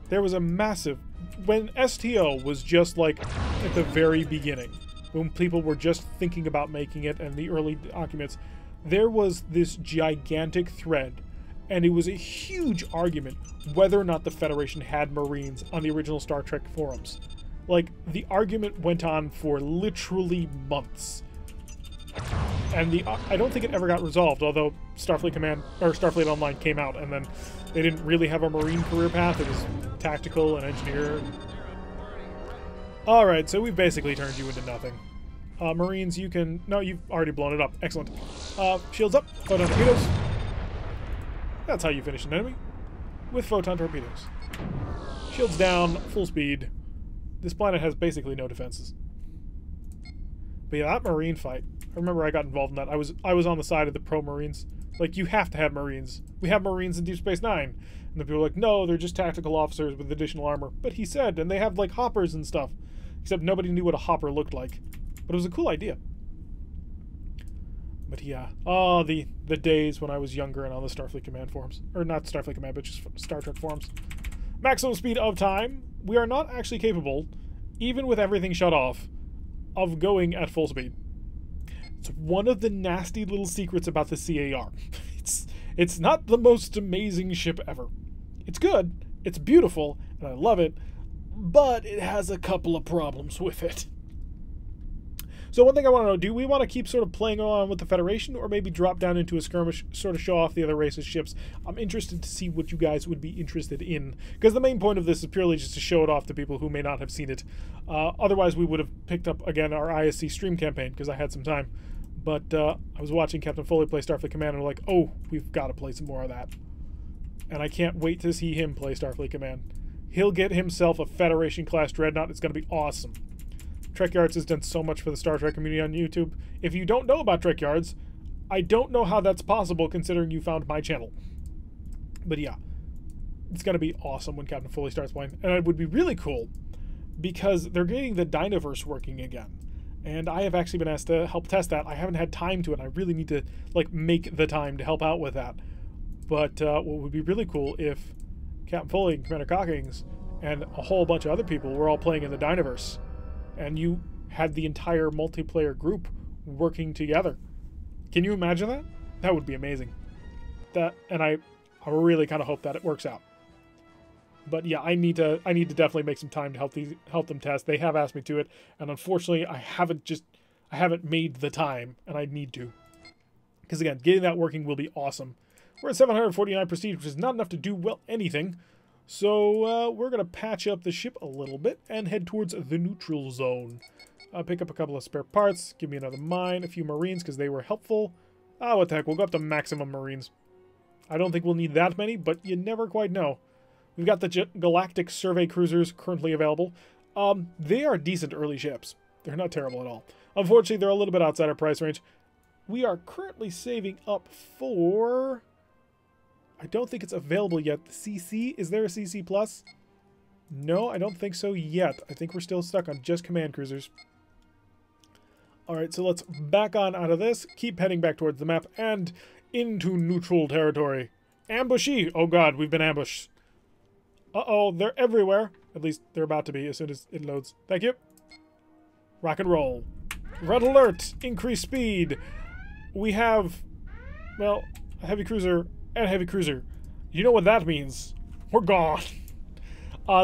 There was a massive... When STO was just, like, at the very beginning, when people were just thinking about making it and the early documents, there was this gigantic thread, and it was a huge argument whether or not the Federation had Marines on the original Star Trek forums. Like, the argument went on for literally months. And I don't think it ever got resolved, although Starfleet Command, or Starfleet Online came out, and then they didn't really have a Marine career path. It was tactical and engineer. Alright, so we've basically turned you into nothing. Marines, you can... No, you've already blown it up. Excellent. Shields up. Photon torpedoes. That's how you finish an enemy. with photon torpedoes. Shields down, full speed. This planet has basically no defenses. But yeah, that Marine fight. I remember I got involved in that. I was on the side of the pro-Marines. Like, you have to have Marines. We have Marines in Deep Space Nine. And the people are like, no, they're just tactical officers with additional armor. But he said, and they have, like, hoppers and stuff. Except nobody knew what a hopper looked like. But it was a cool idea. But yeah. Oh, the days when I was younger and on the Starfleet Command forums. Or not Starfleet Command, but just Star Trek forums. Maximum speed of time. We are not actually capable, even with everything shut off, of going at full speed. It's one of the nasty little secrets about the CAR. It's not the most amazing ship ever. It's good, it's beautiful, and I love it, but it has a couple of problems with it. So one thing I want to know, do we want to keep sort of playing on with the Federation, or maybe drop down into a skirmish, sort of show off the other race's ships? I'm interested to see what you guys would be interested in, because the main point of this is purely just to show it off to people who may not have seen it. Otherwise, we would have picked up, again, our ISC stream campaign, because I had some time. But I was watching Captain Foley play Starfleet Command, and I'm like, oh, we've got to play some more of that. And I can't wait to see him play Starfleet Command. He'll get himself a Federation-class dreadnought. It's going to be awesome. Trekyards has done so much for the Star Trek community on YouTube. If you don't know about Trekyards, I don't know how that's possible considering you found my channel. But yeah, it's going to be awesome when Captain Foley starts playing. And it would be really cool because they're getting the Dynaverse working again. And I have actually been asked to help test that. I haven't had time to, and I really need to like make the time to help out with that. But what would be really cool if Captain Foley and Commander Cockings and a whole bunch of other people were all playing in the Dynaverse. And you had the entire multiplayer group working together. Can you imagine that? That would be amazing. And I really kind of hope that it works out. But yeah, I need to definitely make some time to help them test. They have asked me to it, and unfortunately, I haven't made the time, and I need to. Because again, getting that working will be awesome. We're at 749 prestige, which is not enough to do well anything. So we're gonna patch up the ship a little bit and head towards the neutral zone. Pick up a couple of spare parts. Give me another mine, a few Marines because they were helpful. What the heck? We'll go up to maximum Marines. I don't think we'll need that many, but you never quite know. We've got the Galactic Survey Cruisers currently available. They are decent early ships. They're not terrible at all. Unfortunately, they're a little bit outside our price range. We are currently saving up for... I don't think it's available yet. The CC? Is there a CC Plus? No, I don't think so yet. I think we're still stuck on just command cruisers. Alright, so let's back on out of this. Keep heading back towards the map and into neutral territory. Ambushy! Oh god, we've been ambushed. Uh-oh, they're everywhere. At least they're about to be as soon as it loads. Thank you. Rock and roll. Red alert! Increase speed. We have, well, a heavy cruiser and a heavy cruiser. You know what that means. We're gone.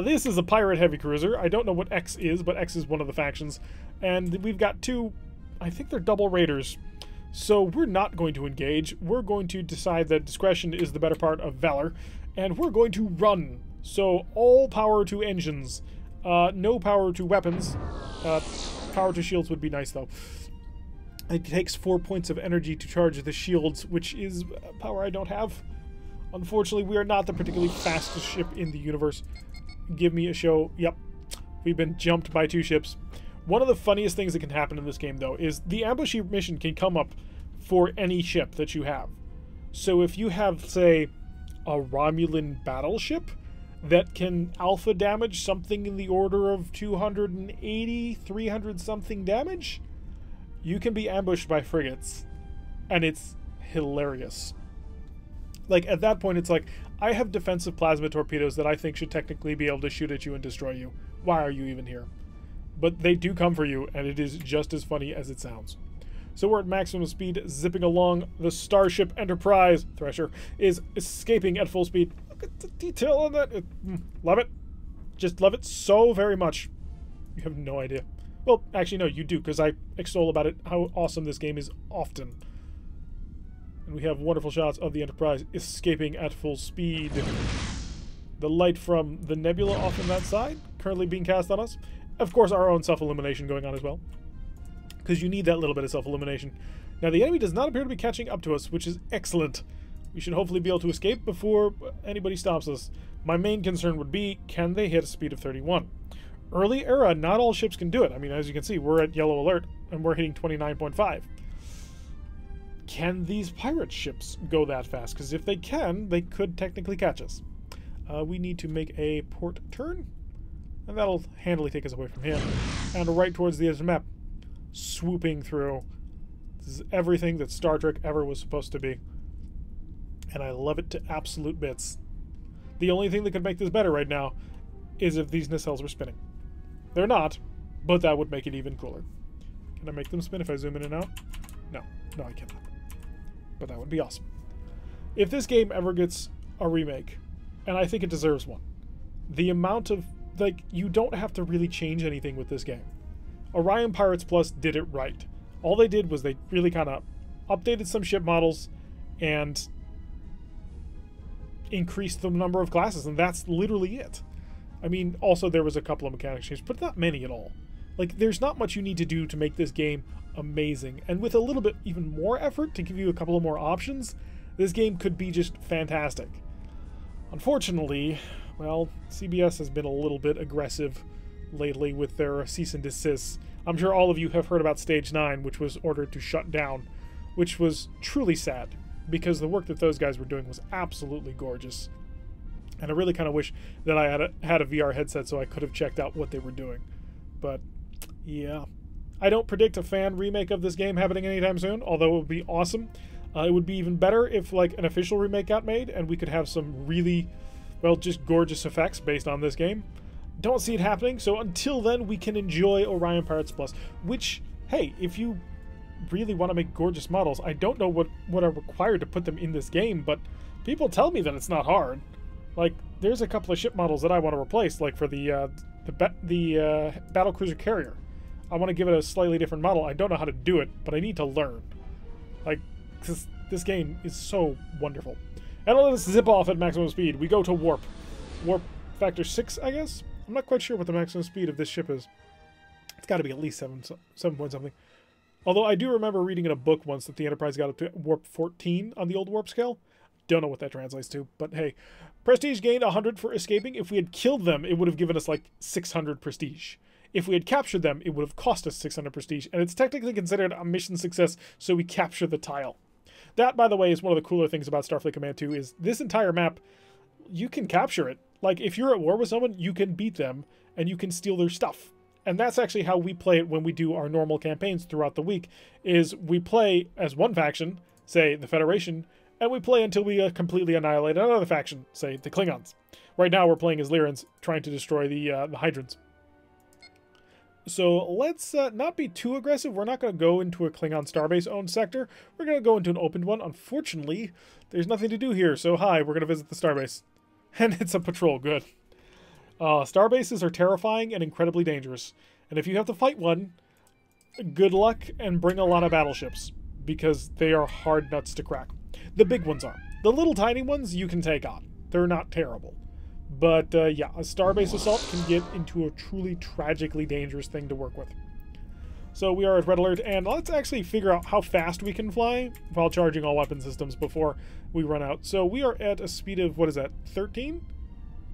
This is a pirate heavy cruiser. I don't know what X is, but X is one of the factions. And we've got two, I think they're double raiders. So we're not going to engage. We're going to decide that discretion is the better part of valor. And we're going to run. So all power to engines. No power to weapons. Power to shields would be nice, though. It takes 4 points of energy to charge the shields, which is power I don't have. Unfortunately, we are not the particularly fastest ship in the universe. Give me a show. Yep. We've been jumped by 2 ships. One of the funniest things that can happen in this game, though, is the ambush mission can come up for any ship that you have. So if you have, say, a Romulan battleship that can alpha damage something in the order of 280, 300 something damage, you can be ambushed by frigates, and it's hilarious. Like, at that point, it's like, I have defensive plasma torpedoes that I think should technically be able to shoot at you and destroy you. Why are you even here? But they do come for you, and it is just as funny as it sounds. So we're at maximum speed, zipping along. The Starship Enterprise, Thresher, is escaping at full speed. Look at the detail on that. Love it. Just love it so very much. You have no idea. Well, actually, no, you do, because I extol about it, how awesome this game is often. And we have wonderful shots of the Enterprise escaping at full speed. The light from the nebula off on that side, currently being cast on us. Of course, our own self-illumination going on as well, because you need that little bit of self-illumination. Now, the enemy does not appear to be catching up to us, which is excellent. We should hopefully be able to escape before anybody stops us. My main concern would be, can they hit a speed of 31? Early era, not all ships can do it. I mean, as you can see, we're at yellow alert, and we're hitting 29.5. Can these pirate ships go that fast? Because if they can, they could technically catch us. We need to make a port turn, and that'll handily take us away from him. And right towards the edge of the map. Swooping through. This is everything that Star Trek ever was supposed to be. And I love it to absolute bits. The only thing that could make this better right now is if these nacelles were spinning. They're not, but that would make it even cooler. Can I make them spin if I zoom in and out? No. No, I cannot. But that would be awesome. If this game ever gets a remake, and I think it deserves one, the amount of, like, you don't have to really change anything with this game. Orion Pirates Plus did it right. All they did was they really kind of updated some ship models and increased the number of classes, and that's literally it. I mean, also there was a couple of mechanics changes, but not many at all. Like, there's not much you need to do to make this game amazing, and with a little bit even more effort to give you a couple of more options, this game could be just fantastic. Unfortunately, well, CBS has been a little bit aggressive lately with their cease and desist. I'm sure all of you have heard about Stage 9, which was ordered to shut down, which was truly sad, because the work that those guys were doing was absolutely gorgeous. And I really kind of wish that I had a VR headset so I could have checked out what they were doing. But, yeah. I don't predict a fan remake of this game happening anytime soon, although it would be awesome. It would be even better if, like, an official remake got made and we could have some really, well, just gorgeous effects based on this game. Don't see it happening, so until then, we can enjoy Orion Pirates Plus, which, hey, if you really want to make gorgeous models, I don't know what are required to put them in this game, but people tell me that it's not hard. Like, there's a couple of ship models that I want to replace, like for the battlecruiser carrier. I want to give it a slightly different model. I don't know how to do it, but I need to learn. Like, because this game is so wonderful. And let us zip off at maximum speed. We go to warp. Warp factor 6, I guess? I'm not quite sure what the maximum speed of this ship is. It's got to be at least 7 point something. Although I do remember reading in a book once that the Enterprise got up to warp 14 on the old warp scale. Don't know what that translates to, but hey. Prestige gained 100 for escaping. If we had killed them, it would have given us like 600 prestige. If we had captured them, it would have cost us 600 prestige, and it's technically considered a mission success, so we capture the tile. That, by the way, is one of the cooler things about Starfleet Command II, is this entire map, you can capture it. Like, if you're at war with someone, you can beat them, and you can steal their stuff. And that's actually how we play it when we do our normal campaigns throughout the week, is we play as one faction, say the Federation, and we play until we completely annihilate another faction, say the Klingons. Right now we're playing as Lyrans, trying to destroy the Hydrants. So let's not be too aggressive. We're not going to go into a Klingon starbase-owned sector. We're going to go into an open one. Unfortunately, there's nothing to do here, so hi, we're going to visit the starbase. And it's a patrol, good. Starbases are terrifying and incredibly dangerous. And if you have to fight one, good luck and bring a lot of battleships, because they are hard nuts to crack. The big ones are. The little tiny ones you can take on. They're not terrible. But yeah, a starbase assault can get into a truly tragically dangerous thing to work with. So we are at red alert, and let's actually figure out how fast we can fly while charging all weapon systems before we run out. So we are at a speed of, what is that, 13?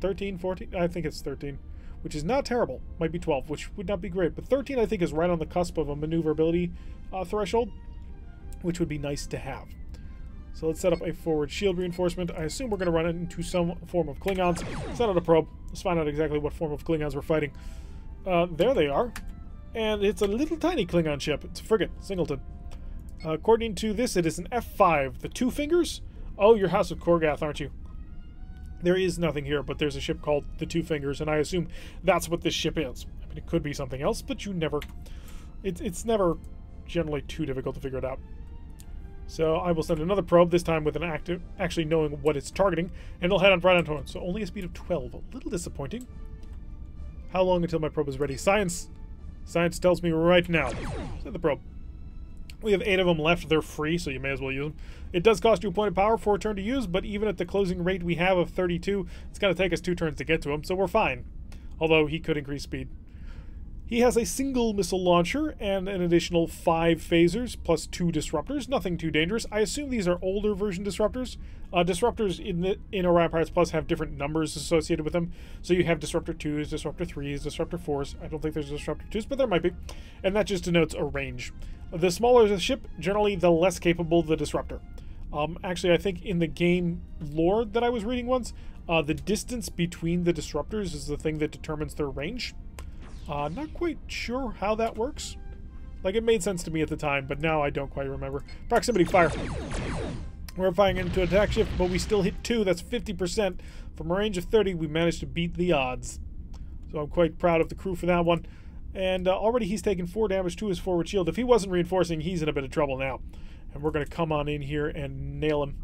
13, 14? I think it's 13, which is not terrible. Might be 12, which would not be great. But 13, I think, is right on the cusp of a maneuverability threshold, which would be nice to have. So let's set up a forward shield reinforcement. I assume we're going to run into some form of Klingons. Set out a probe. Let's find out exactly what form of Klingons we're fighting. There they are. And it's a little tiny Klingon ship. It's a frigate, Singleton. According to this, it is an F5. The Two Fingers? Oh, you're House of Korgath, aren't you? There is nothing here, but there's a ship called the Two Fingers, and I assume that's what this ship is. I mean, it could be something else, but you never... It's never generally too difficult to figure it out. So I will send another probe, this time with an active, actually knowing what it's targeting, and it'll head on right onto it. So only a speed of 12. A little disappointing. How long until my probe is ready? Science! Science tells me right now. Send the probe. We have 8 of them left. They're free, so you may as well use them. It does cost you a point of power for a turn to use, but even at the closing rate we have of 32, it's going to take us 2 turns to get to him, so we're fine. Although he could increase speed. He has a single missile launcher and an additional 5 phasers plus 2 disruptors. Nothing too dangerous. I assume these are older version disruptors. Disruptors in Orion Pirates Plus have different numbers associated with them. So you have Disruptor 2s, Disruptor 3s, Disruptor 4s. I don't think there's Disruptor 2s, but there might be. And that just denotes a range. The smaller the ship, generally the less capable the disruptor. Actually, I think in the game lore that I was reading once, the distance between the disruptors is the thing that determines their range. Not quite sure how that works. Like, it made sense to me at the time, but now I don't quite remember. Proximity fire. We're firing into attack shift, but we still hit 2. That's 50%. From a range of 30, we managed to beat the odds. So I'm quite proud of the crew for that one. And already he's taken 4 damage to his forward shield. If he wasn't reinforcing, he's in a bit of trouble now. And we're going to come on in here and nail him.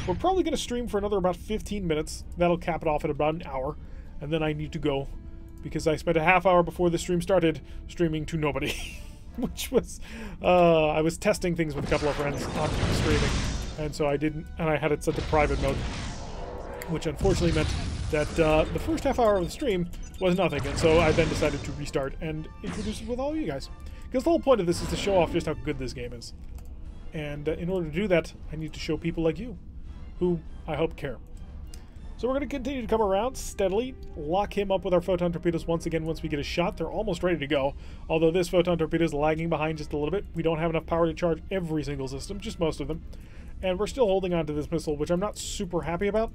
We're probably going to stream for another about 15 minutes. That'll cap it off at about an hour. And then I need to go, because I spent a half hour before the stream started streaming to nobody. Which was, I was testing things with a couple of friends on streaming. And so I didn't, and I had it set to private mode. Which unfortunately meant that the first half hour of the stream was nothing. And so I then decided to restart and introduce it with all of you guys. Because the whole point of this is to show off just how good this game is. And in order to do that, I need to show people like you, who I hope care. So we're going to continue to come around steadily, lock him up with our photon torpedoes once again once we get a shot. They're almost ready to go, although this photon torpedo is lagging behind just a little bit. We don't have enough power to charge every single system, just most of them. And we're still holding on to this missile, which I'm not super happy about,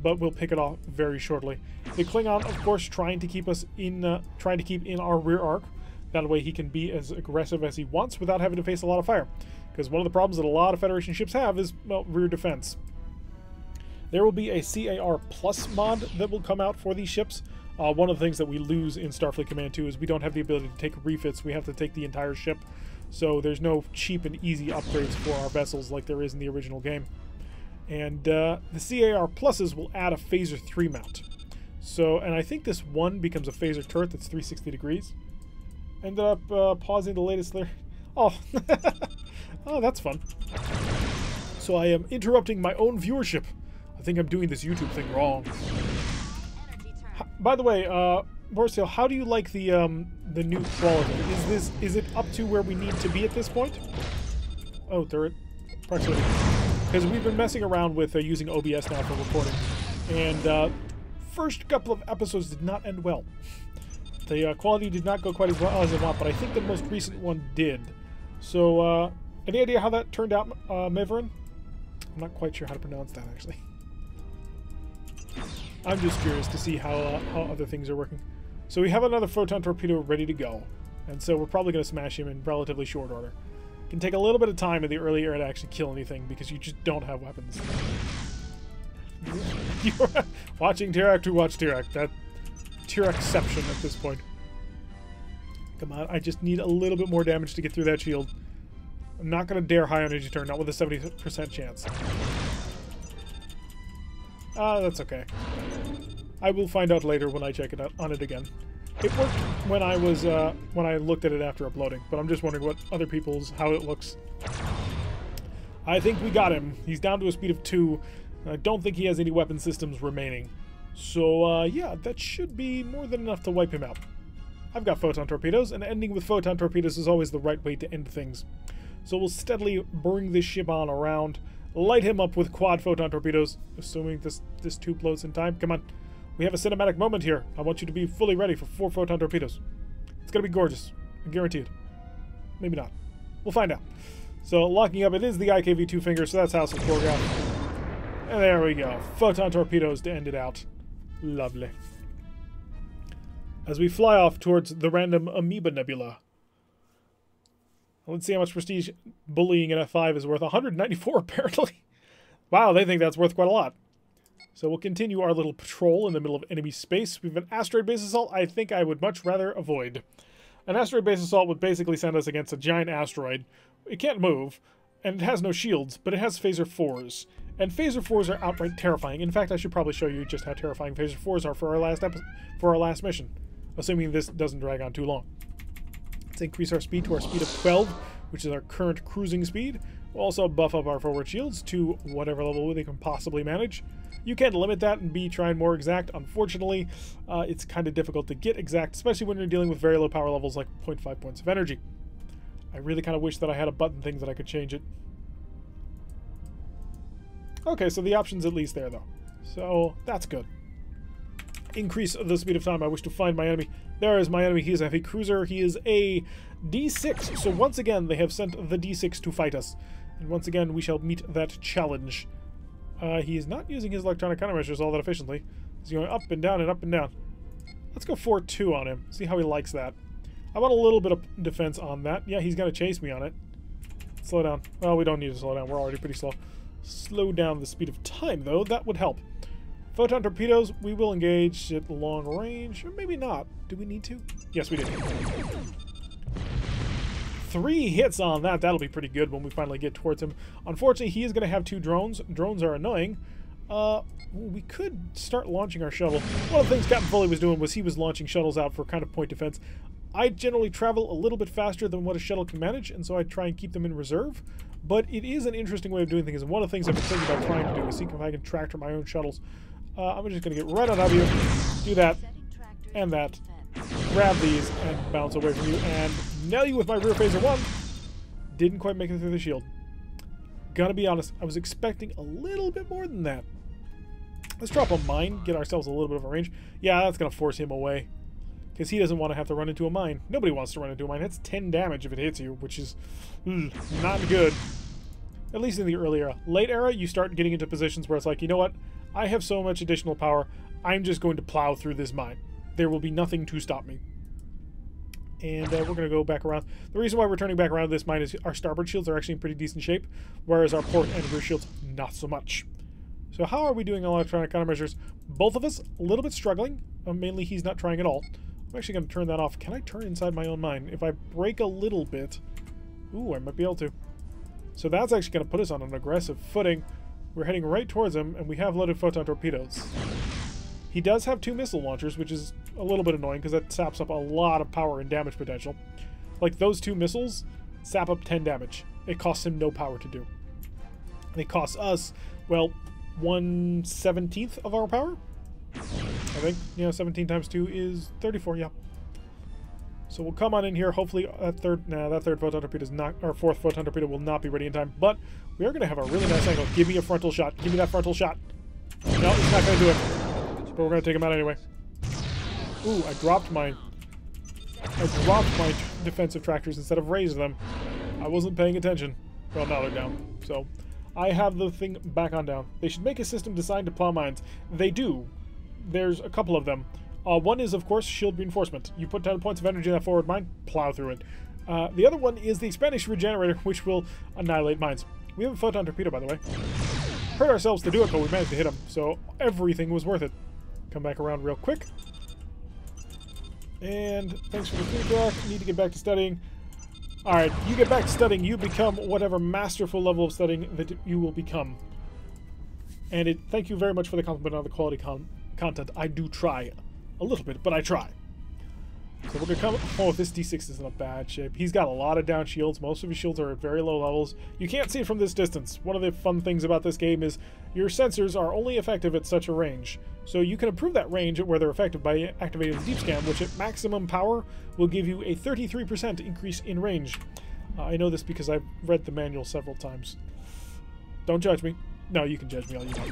but we'll pick it off very shortly. The Klingon, of course, trying to keep in our rear arc. That way he can be as aggressive as he wants without having to face a lot of fire. Because one of the problems that a lot of Federation ships have is, well, rear defense. There will be a CAR Plus mod that will come out for these ships. One of the things that we lose in Starfleet Command II is we don't have the ability to take refits. We have to take the entire ship. So there's no cheap and easy upgrades for our vessels like there is in the original game. And the CAR Pluses will add a Phaser 3 mount. So, and I think this one becomes a Phaser turret that's 360 degrees. Ended up pausing the latest there. Oh, oh, that's fun. So I am interrupting my own viewership. I think I'm doing this YouTube thing wrong. By the way, Borisio, how do you like the new quality? Is it up to where we need to be at this point? Oh, turret. Proximity. Because we've been messing around with using OBS now for recording, and first couple of episodes did not end well. The quality did not go quite as well as I want, but I think the most recent one did. So, any idea how that turned out, Mivrin? I'm not quite sure how to pronounce that, actually. I'm just curious to see how other things are working. So we have another photon torpedo ready to go, and so we're probably going to smash him in relatively short order. It can take a little bit of time in the early air to actually kill anything, because you just don't have weapons. You're watching Tirak to watch Tirak. That Tirakception at this point. Come on, I just need a little bit more damage to get through that shield. I'm not going to dare high energy turn, not with a 70% chance. That's okay. I will find out later when I check it out on it again. It worked when I was when I looked at it after uploading, but I'm just wondering what other people's how it looks. I think we got him. He's down to a speed of 2. I don't think he has any weapon systems remaining. So yeah, that should be more than enough to wipe him out. I've got photon torpedoes, and ending with photon torpedoes is always the right way to end things. So we'll steadily bring this ship on around, light him up with quad photon torpedoes, assuming this tube blows in time. Come on. We have a cinematic moment here. I want you to be fully ready for 4 photon torpedoes. It's going to be gorgeous. I guarantee it. Maybe not. We'll find out. So locking up, it is the IKV-2 finger, so that's House of Korgoth. And there we go. Photon torpedoes to end it out. Lovely. As we fly off towards the random Amoeba Nebula. Let's see how much prestige bullying in F5 is worth. 194 apparently. Wow, they think that's worth quite a lot. So we'll continue our little patrol in the middle of enemy space. We have an asteroid base assault I think I would much rather avoid. An asteroid base assault would basically send us against a giant asteroid. It can't move, and it has no shields, but it has phaser 4s. And phaser 4s are outright terrifying. In fact, I should probably show you just how terrifying phaser 4s are for our last mission, assuming this doesn't drag on too long. Let's increase our speed to our speed of 12, which is our current cruising speed. We'll also buff up our forward shields to whatever level they can possibly manage. You can limit that and be trying more exact. Unfortunately, it's kind of difficult to get exact, especially when you're dealing with very low power levels like 0.5 points of energy. I really kind of wish that I had a button thing that I could change it. Okay, so the option's at least there, though. So, that's good. Increase the speed of time. I wish to find my enemy. There is my enemy. He is a heavy cruiser. He is a D6. So once again, they have sent the D6 to fight us. And once again, we shall meet that challenge. He is not using his electronic countermeasures all that efficiently. He's going up and down and up and down. Let's go 4-2 on him. See how he likes that. I want a little bit of defense on that. Yeah, he's going to chase me on it. Slow down. Well, we don't need to slow down. We're already pretty slow. Slow down the speed of time, though. That would help. Photon torpedoes, we will engage at long range. Or maybe not. Do we need to? Yes, we do. 3 hits on that. That'll be pretty good when we finally get towards him. Unfortunately, he is going to have 2 drones. Drones are annoying. We could start launching our shuttle. One of the things Captain Foley was doing was he was launching shuttles out for kind of point defense. I generally travel a little bit faster than what a shuttle can manage, and so I try and keep them in reserve. But it is an interesting way of doing things, and one of the things I've been thinking about trying to do is see if I can tractor my own shuttles. I'm just going to get right on top of you, do that, and that, grab these, and bounce away from you, and nail you with my rear phaser 1. Didn't quite make it through the shield. Gonna be honest, I was expecting a little bit more than that. Let's drop a mine, get ourselves a little bit of a range. Yeah, that's going to force him away, because he doesn't want to have to run into a mine. Nobody wants to run into a mine. That's 10 damage if it hits you, which is not good. At least in the early era. Late era, you start getting into positions where it's like, you know what? I have so much additional power, I'm just going to plow through this mine. There will be nothing to stop me. And we're going to go back around. The reason why we're turning back around this mine is our starboard shields are actually in pretty decent shape, whereas our port and rear shields, not so much. So how are we doing on electronic countermeasures? Both of us, a little bit struggling. Mainly he's not trying at all. I'm actually going to turn that off. Can I turn inside my own mine? If I break a little bit... Ooh, I might be able to. So that's actually going to put us on an aggressive footing. We're heading right towards him, and we have loaded photon torpedoes. He does have 2 missile launchers, which is a little bit annoying, because that saps up a lot of power and damage potential. Like, those 2 missiles sap up 10 damage. It costs him no power to do. It costs us, well, 1/17 of our power? I think. Yeah, 17 times 2 is 34, yeah. So we'll come on in here. Hopefully that third photon torpedo is not, or 4th photon torpedo will not be ready in time. But we are going to have a really nice angle. Give me a frontal shot. Give me that frontal shot. No, it's not going to do it. But we're going to take him out anyway. Ooh, I dropped my defensive tractors instead of raised them. I wasn't paying attention. Well, now they're down. So I have the thing back on down. They should make a system designed to plow mines. They do. There's a couple of them. One is, of course, shield reinforcement. You put 10 points of energy in that forward mine, plow through it. The other one is the Spanish regenerator, which will annihilate mines. We have a photon torpedo, by the way. Hurt ourselves to do it, but we managed to hit him, so everything was worth it. Come back around real quick. And thanks for the feedback. Need to get back to studying. Alright, you get back to studying, you become whatever masterful level of studying that you will become. And thank you very much for the compliment on the quality content. I do try. A little bit, but I try. So we're going to come... Oh, this D6 is in a bad shape. He's got a lot of down shields. Most of his shields are at very low levels. You can't see it from this distance. One of the fun things about this game is your sensors are only effective at such a range. So you can improve that range where they're effective by activating the deep scan, which at maximum power will give you a 33% increase in range. I know this because I've read the manual several times. Don't judge me. No, you can judge me all you want.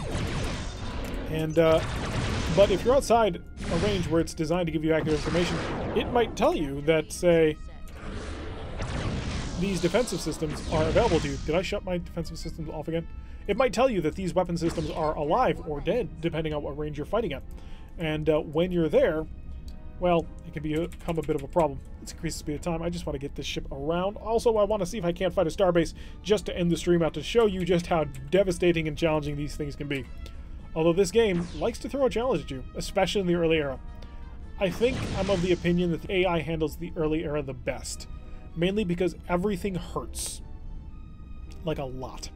And, but if you're outside a range where it's designed to give you accurate information, it might tell you that, say, these defensive systems are available to you. Did I shut my defensive systems off again? It might tell you that these weapon systems are alive or dead, depending on what range you're fighting at. And when you're there, well, it can become a bit of a problem. Let's increase the speed of time. I just want to get this ship around. Also, I want to see if I can't fight a starbase just to end the stream out to show you just how devastating and challenging these things can be. Although this game likes to throw a challenge at you, especially in the early era. I think I'm of the opinion that the AI handles the early era the best. Mainly because everything hurts. Like a lot.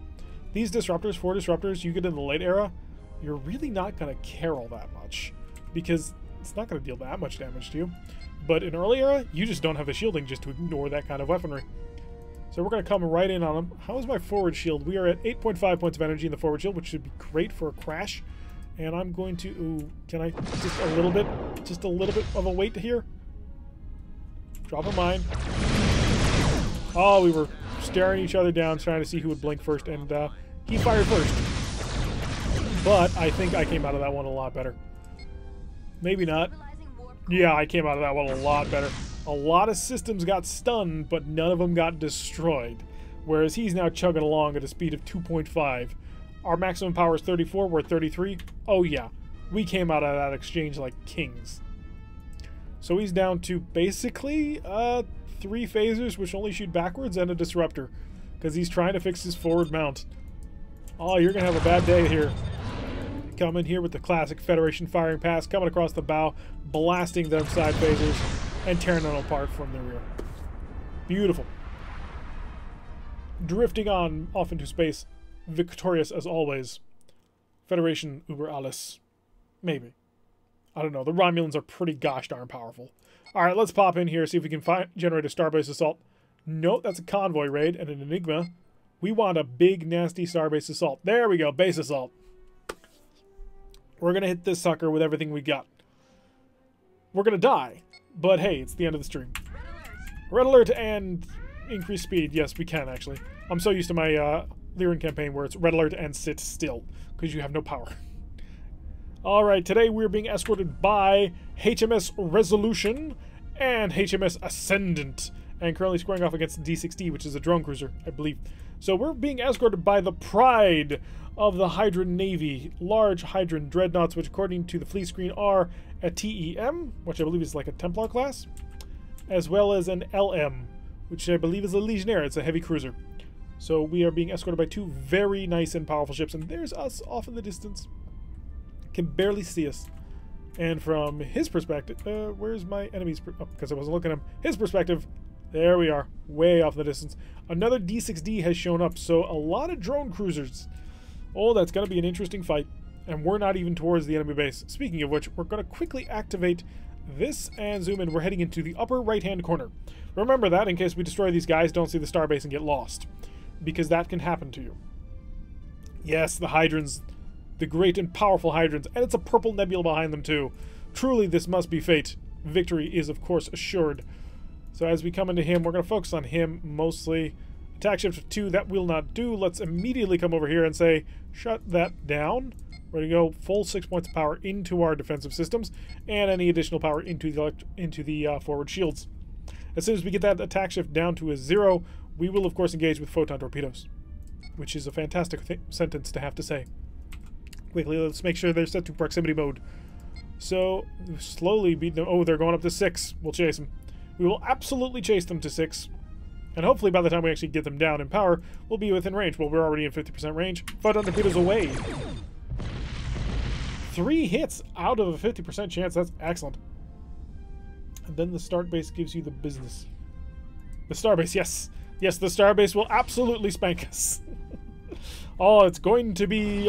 These disruptors, 4 disruptors, you get in the late era, you're really not going to care all that much. Because it's not going to deal that much damage to you. But in early era, you just don't have the shielding just to ignore that kind of weaponry. So we're going to come right in on them. How is my forward shield? We are at 8.5 points of energy in the forward shield, which should be great for a crash. And I'm going to... Ooh, can I... Just a little bit of a weight here? Drop a mine. Oh, we were staring each other down, trying to see who would blink first, and he fired first. But I think I came out of that one a lot better. Maybe not. Yeah, I came out of that one a lot better. A lot of systems got stunned, but none of them got destroyed. Whereas he's now chugging along at a speed of 2.5. Our maximum power is 34, we're at 33. Oh yeah, we came out of that exchange like kings. So he's down to basically 3 phasers, which only shoot backwards, and a disruptor. Because he's trying to fix his forward mount. Oh, you're going to have a bad day here. Coming here with the classic Federation firing pass, coming across the bow, blasting them side phasers, and tearing them apart from the rear. Beautiful. Drifting on off into space, victorious as always. Federation Uber Alles. Maybe. I don't know. The Romulans are pretty gosh darn powerful. Alright, let's pop in here, see if we can generate a starbase assault. Nope, that's a convoy raid and an Enigma. We want a big, nasty starbase assault. There we go, base assault. We're going to hit this sucker with everything we got. We're going to die, but hey, it's the end of the stream. Red alert and increase speed. Yes, we can, actually. I'm so used to my Lyran campaign where it's red alert and sit still, because you have no power. Alright, today we're being escorted by HMS Resolution and HMS Ascendant, and currently squaring off against D6D, which is a drone cruiser, I believe. So we're being escorted by the Pride of the Hydran Navy, large Hydran dreadnoughts, which according to the fleet screen are a TEM, which I believe is like a Templar class, as well as an LM, which I believe is a Legionnaire. It's a heavy cruiser. So we are being escorted by 2 very nice and powerful ships, and there's us off in the distance. Can barely see us. And from his perspective, where's my enemy's? Oh, because I wasn't looking at him. His perspective, there we are, way off in the distance. Another D6D has shown up, so a lot of drone cruisers. Oh, that's going to be an interesting fight. And we're not even towards the enemy base. Speaking of which, we're going to quickly activate this and zoom in. We're heading into the upper right-hand corner. Remember that in case we destroy these guys, don't see the starbase and get lost. Because that can happen to you. Yes, the Hydrans, the great and powerful Hydrans, and it's a purple nebula behind them too. Truly, this must be fate. Victory is, of course, assured. So as we come into him, we're going to focus on him mostly. Attack shift 2, that will not do. Let's immediately come over here and say, shut that down. We're going to go full 6 points of power into our defensive systems, and any additional power into the forward shields. As soon as we get that attack shift down to a 0, we will, of course, engage with photon torpedoes, which is a fantastic sentence to have to say. Quickly, let's make sure they're set to proximity mode. So, slowly beat them. Oh, they're going up to 6. We'll chase them. We will absolutely chase them to 6. And hopefully by the time we actually get them down in power, we'll be within range. Well, we're already in 50% range. Photon torpedoes away. 3 hits out of a 50% chance. That's excellent. And then the start base gives you the business. The starbase, yes. Yes, the starbase will absolutely spank us. Oh, it's going to be,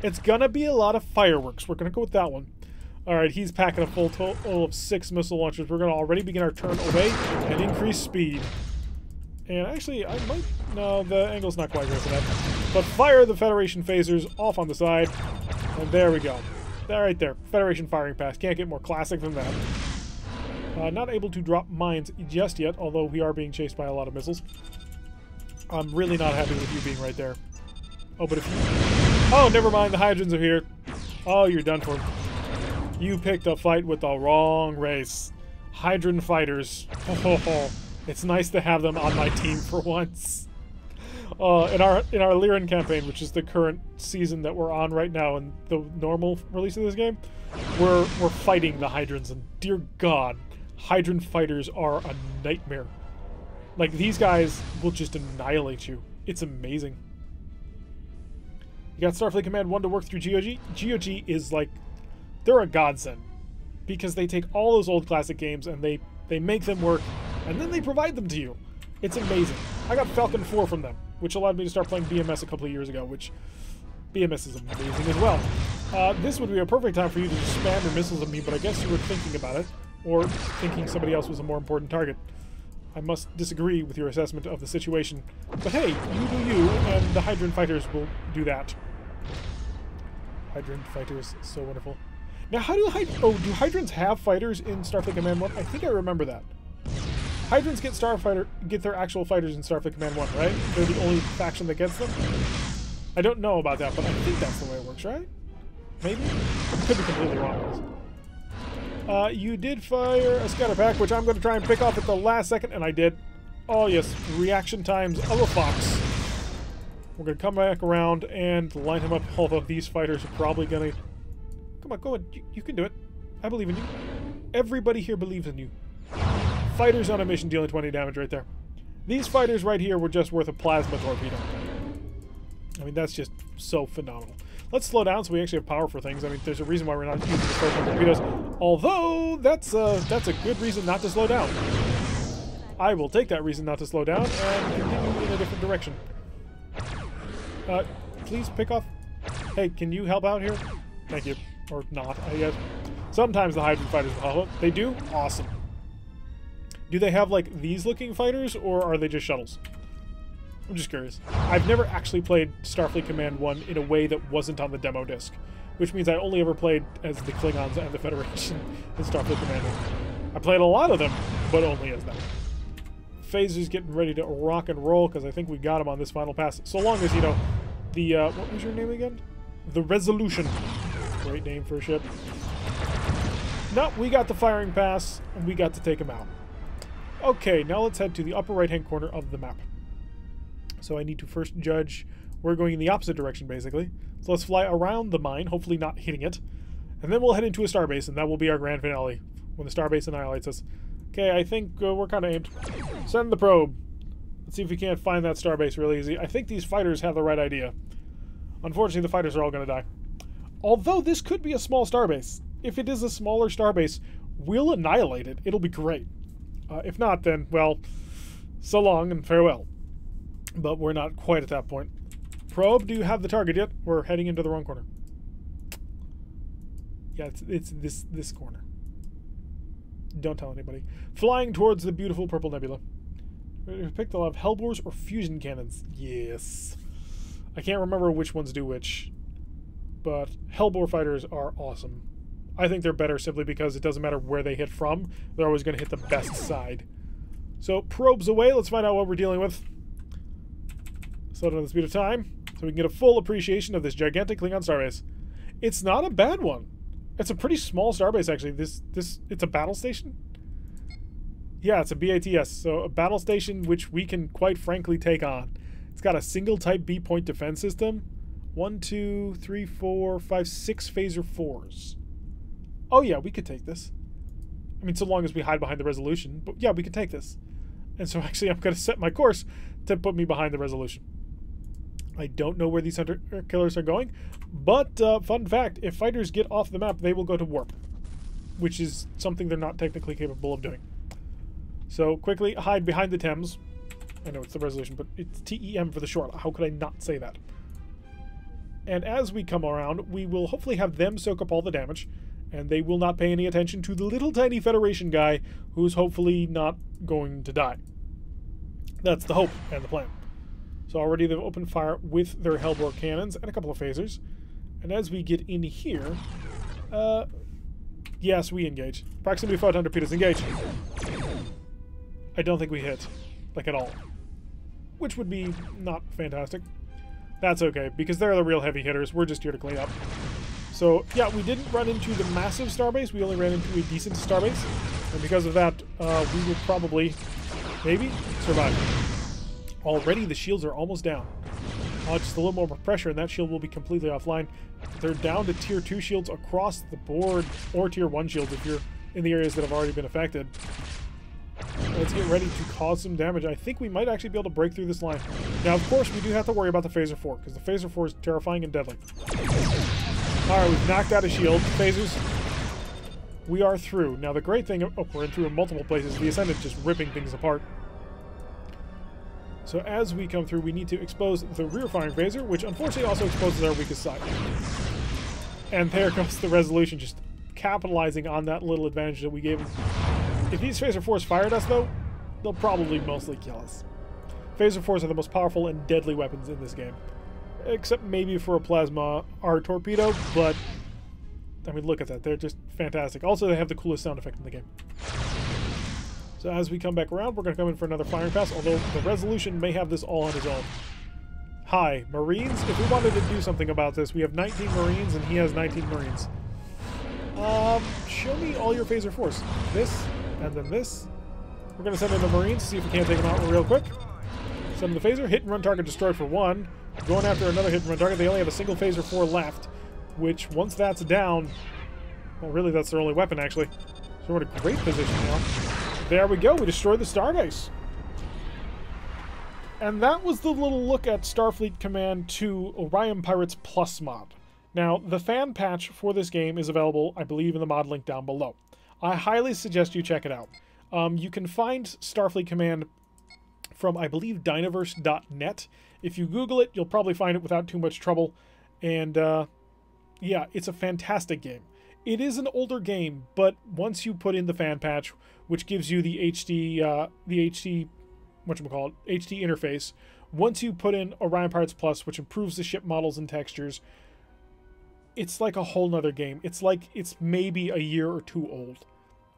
it's gonna be a lot of fireworks. We're gonna go with that one. Alright, he's packing a full total of 6 missile launchers. We're gonna already begin our turn away and increase speed. And actually, I might... No, the angle's not quite right for that. But fire the Federation phasers off on the side. And there we go. Right there. Federation firing pass. Can't get more classic than that. Not able to drop mines just yet, although we are being chased by a lot of missiles. I'm really not happy with you being right there. Oh, but if you... Oh, never mind. The Hydrans are here. Oh, you're done for. You picked a fight with the wrong race. Hydran fighters. Oh, it's nice to have them on my team for once. In our Lyran campaign, which is the current season that we're on right now, and the normal release of this game, we're fighting the Hydrans, and dear God, Hydran fighters are a nightmare. Like, these guys will just annihilate you. It's amazing. You got Starfleet Command I to work through GOG. GOG is like, they're a godsend, because they take all those old classic games and they make them work, and then they provide them to you. It's amazing. I got Falcon 4 from them, which allowed me to start playing BMS a couple of years ago, which BMS is amazing as well. This would be a perfect time for you to just spam your missiles at me, but I guess you were thinking about it, or thinking somebody else was a more important target. I must disagree with your assessment of the situation. But hey, you do you, and the Hydran fighters will do that. Hydrant fighters, so wonderful. Now, how do do Hydrants have fighters in Starfleet Command 1? I think I remember that. Hydrants get their actual fighters in Starfleet Command 1, right? They're the only faction that gets them. I don't know about that, but I think that's the way it works, right? Maybe? I could be completely wrong. You did fire a scatter pack, which I'm going to try and pick off at the last second, and I did. Oh yes, reaction times of a fox. We're going to come back around and line him up, although these fighters are probably going to... Come on, go ahead. You can do it. I believe in you. Everybody here believes in you. Fighters on a mission dealing 20 damage right there. These fighters right here were just worth a plasma torpedo. I mean, that's just so phenomenal. Let's slow down so we actually have power for things. I mean, there's a reason why we're not using the photon torpedoes. Although, that's a good reason not to slow down. I will take that reason not to slow down and continue in a different direction. Please pick off... Hey, can you help out here? Thank you. Or not, I guess. Sometimes the Hydrant fighters will help. They do? Awesome. Do they have, like, these looking fighters, or are they just shuttles? I'm just curious. I've never actually played Starfleet Command 1 in a way that wasn't on the demo disc, which means I only ever played as the Klingons and the Federation in Starfleet Command 1. I played a lot of them, but only as them. Phaser's getting ready to rock and roll, because I think we got him on this final pass. So long as, you know, the, what was your name again? The Resolution. Great name for a ship. No, we got the firing pass, and we got to take him out. Okay, now let's head to the upper right-hand corner of the map. So I need to first judge. We're going in the opposite direction, basically. So let's fly around the mine, hopefully not hitting it. And then we'll head into a starbase, and that will be our grand finale, when the starbase annihilates us. Okay, I think we're kind of aimed. Send the probe. Let's see if we can't find that starbase really easy. I think these fighters have the right idea. Unfortunately, the fighters are all going to die. Although this could be a small starbase. If it is a smaller starbase, we'll annihilate it. It'll be great. If not, then, well, so long and farewell. But we're not quite at that point. Probe, do you have the target yet? We're heading into the wrong corner. Yeah, it's this corner. Don't tell anybody. Flying towards the beautiful purple nebula. Pick the love Hellbores or fusion cannons. Yes. I can't remember which ones do which. But Hellbore fighters are awesome. I think they're better simply because it doesn't matter where they hit from. They're always going to hit the best side. So, probes away. Let's find out what we're dealing with. Slow down the speed of time so we can get a full appreciation of this gigantic Klingon starbase. It's not a bad one. It's a pretty small starbase, actually. It's a battle station? Yeah, it's a BATS. So, a battle station which we can quite frankly take on. It's got a single type B point defense system. 1, 2, 3, 4, 5, 6 phaser 4s. Oh yeah, we could take this. I mean, so long as we hide behind the Resolution. But yeah, we could take this. And so actually I'm going to set my course to put me behind the Resolution. I don't know where these hunter killers are going. But, fun fact, if fighters get off the map, they will go to warp. Which is something they're not technically capable of doing. So, quickly hide behind the Thames. I know it's the Resolution, but it's TEM for the short. How could I not say that? And as we come around, we will hopefully have them soak up all the damage. And they will not pay any attention to the little tiny Federation guy who's hopefully not going to die. That's the hope and the plan. So already they've opened fire with their Hellbore cannons and a couple of phasers. And as we get in here, yes, we engage. Proximity photon torpedoes, engage. I don't think we hit, like at all. Which would be not fantastic. That's okay, because they're the real heavy hitters. We're just here to clean up. So, yeah, we didn't run into the massive starbase. We only ran into a decent starbase. And because of that, we will probably, maybe, survive. Already the shields are almost down. Just a little more pressure and that shield will be completely offline. They're down to tier 2 shields across the board, or tier 1 shields if you're in the areas that have already been affected. Let's get ready to cause some damage. I think we might actually be able to break through this line. Now, of course, we do have to worry about the Phaser 4, because the Phaser 4 is terrifying and deadly. Alright, we've knocked out a shield. Phasers, we are through. Now, the great thing... Oh, we're in through in multiple places. The Ascendant just ripping things apart. So as we come through, we need to expose the rear-firing phaser, which unfortunately also exposes our weakest side. And there goes the Resolution, just capitalizing on that little advantage that we gave them. If these Phaser 4s fired us, though, they'll probably mostly kill us. Phaser 4s are the most powerful and deadly weapons in this game. except maybe for a plasma R torpedo, but I mean, look at that. They're just fantastic. Also, they have the coolest sound effect in the game. So as we come back around, we're going to come in for another firing pass, although the resolution may have this all on his own. Hi, Marines. If we wanted to do something about this, we have 19 Marines, and he has 19 Marines. Show me all your phaser force. This, and then this. We're going to send in the Marines to see if we can't take them out real quick. Send in the phaser. Hit and run target destroyed for 1. Going after another hit and run target. They only have a single phaser 4 left, which, once that's down... Well, really, that's their only weapon, actually. So we're in a great position now. There we go. We destroyed the Starbase. And that was the little look at Starfleet Command II Orion Pirates Plus mod. Now, the fan patch for this game is available, I believe, in the mod link down below. I highly suggest you check it out. You can find Starfleet Command from, I believe, Dynaverse.net. If you Google it, you'll probably find it without too much trouble. And, yeah, it's a fantastic game. It is an older game, but once you put in the fan patch, which gives you the HD interface, once you put in Orion Pirates Plus, which improves the ship models and textures, it's like a whole nother game. It's like it's maybe a year or 2 old.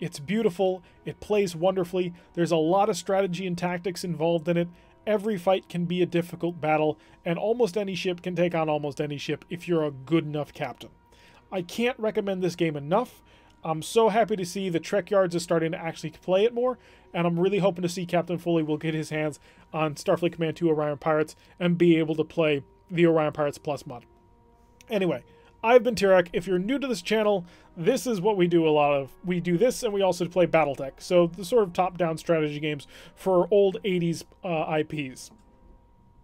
It's beautiful. It plays wonderfully. There's a lot of strategy and tactics involved in it. Every fight can be a difficult battle, and almost any ship can take on almost any ship if you're a good enough captain. I can't recommend this game enough. I'm so happy to see the Trekyards is starting to actually play it more, and I'm really hoping to see Captain Foley will get his hands on Starfleet Command II Orion Pirates and be able to play the Orion Pirates Plus mod. Anyway, I've been Tyrek. If you're new to this channel, this is what we do a lot of. We do this, and we also play Battletech, so the sort of top-down strategy games for old 80s IPs.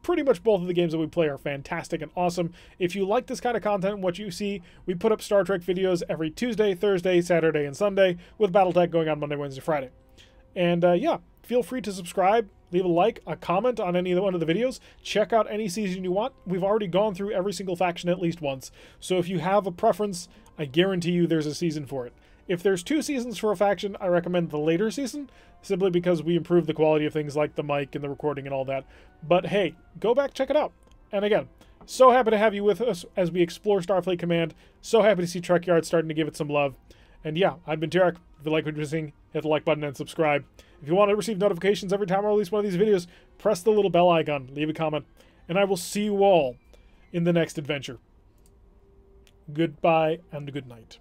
Pretty much both of the games that we play are fantastic and awesome. If you like this kind of content and what you see, we put up Star Trek videos every Tuesday, Thursday, Saturday, and Sunday, with Battletech going on Monday, Wednesday, Friday. And yeah, feel free to subscribe, leave a like, a comment on any one of the videos. Check out any season you want. We've already gone through every single faction at least once, so if you have a preference, I guarantee you there's a season for it. If there's 2 seasons for a faction, I recommend the later season, simply because we improve the quality of things like the mic and the recording and all that. But hey, go back, check it out. And again, so happy to have you with us as we explore Starfleet Command. So happy to see Trekyards starting to give it some love. And yeah, I've been Tyrek. If you like what you're seeing, hit the like button and subscribe. If you want to receive notifications every time I release one of these videos, press the little bell icon, leave a comment, and I will see you all in the next adventure. Goodbye and good night.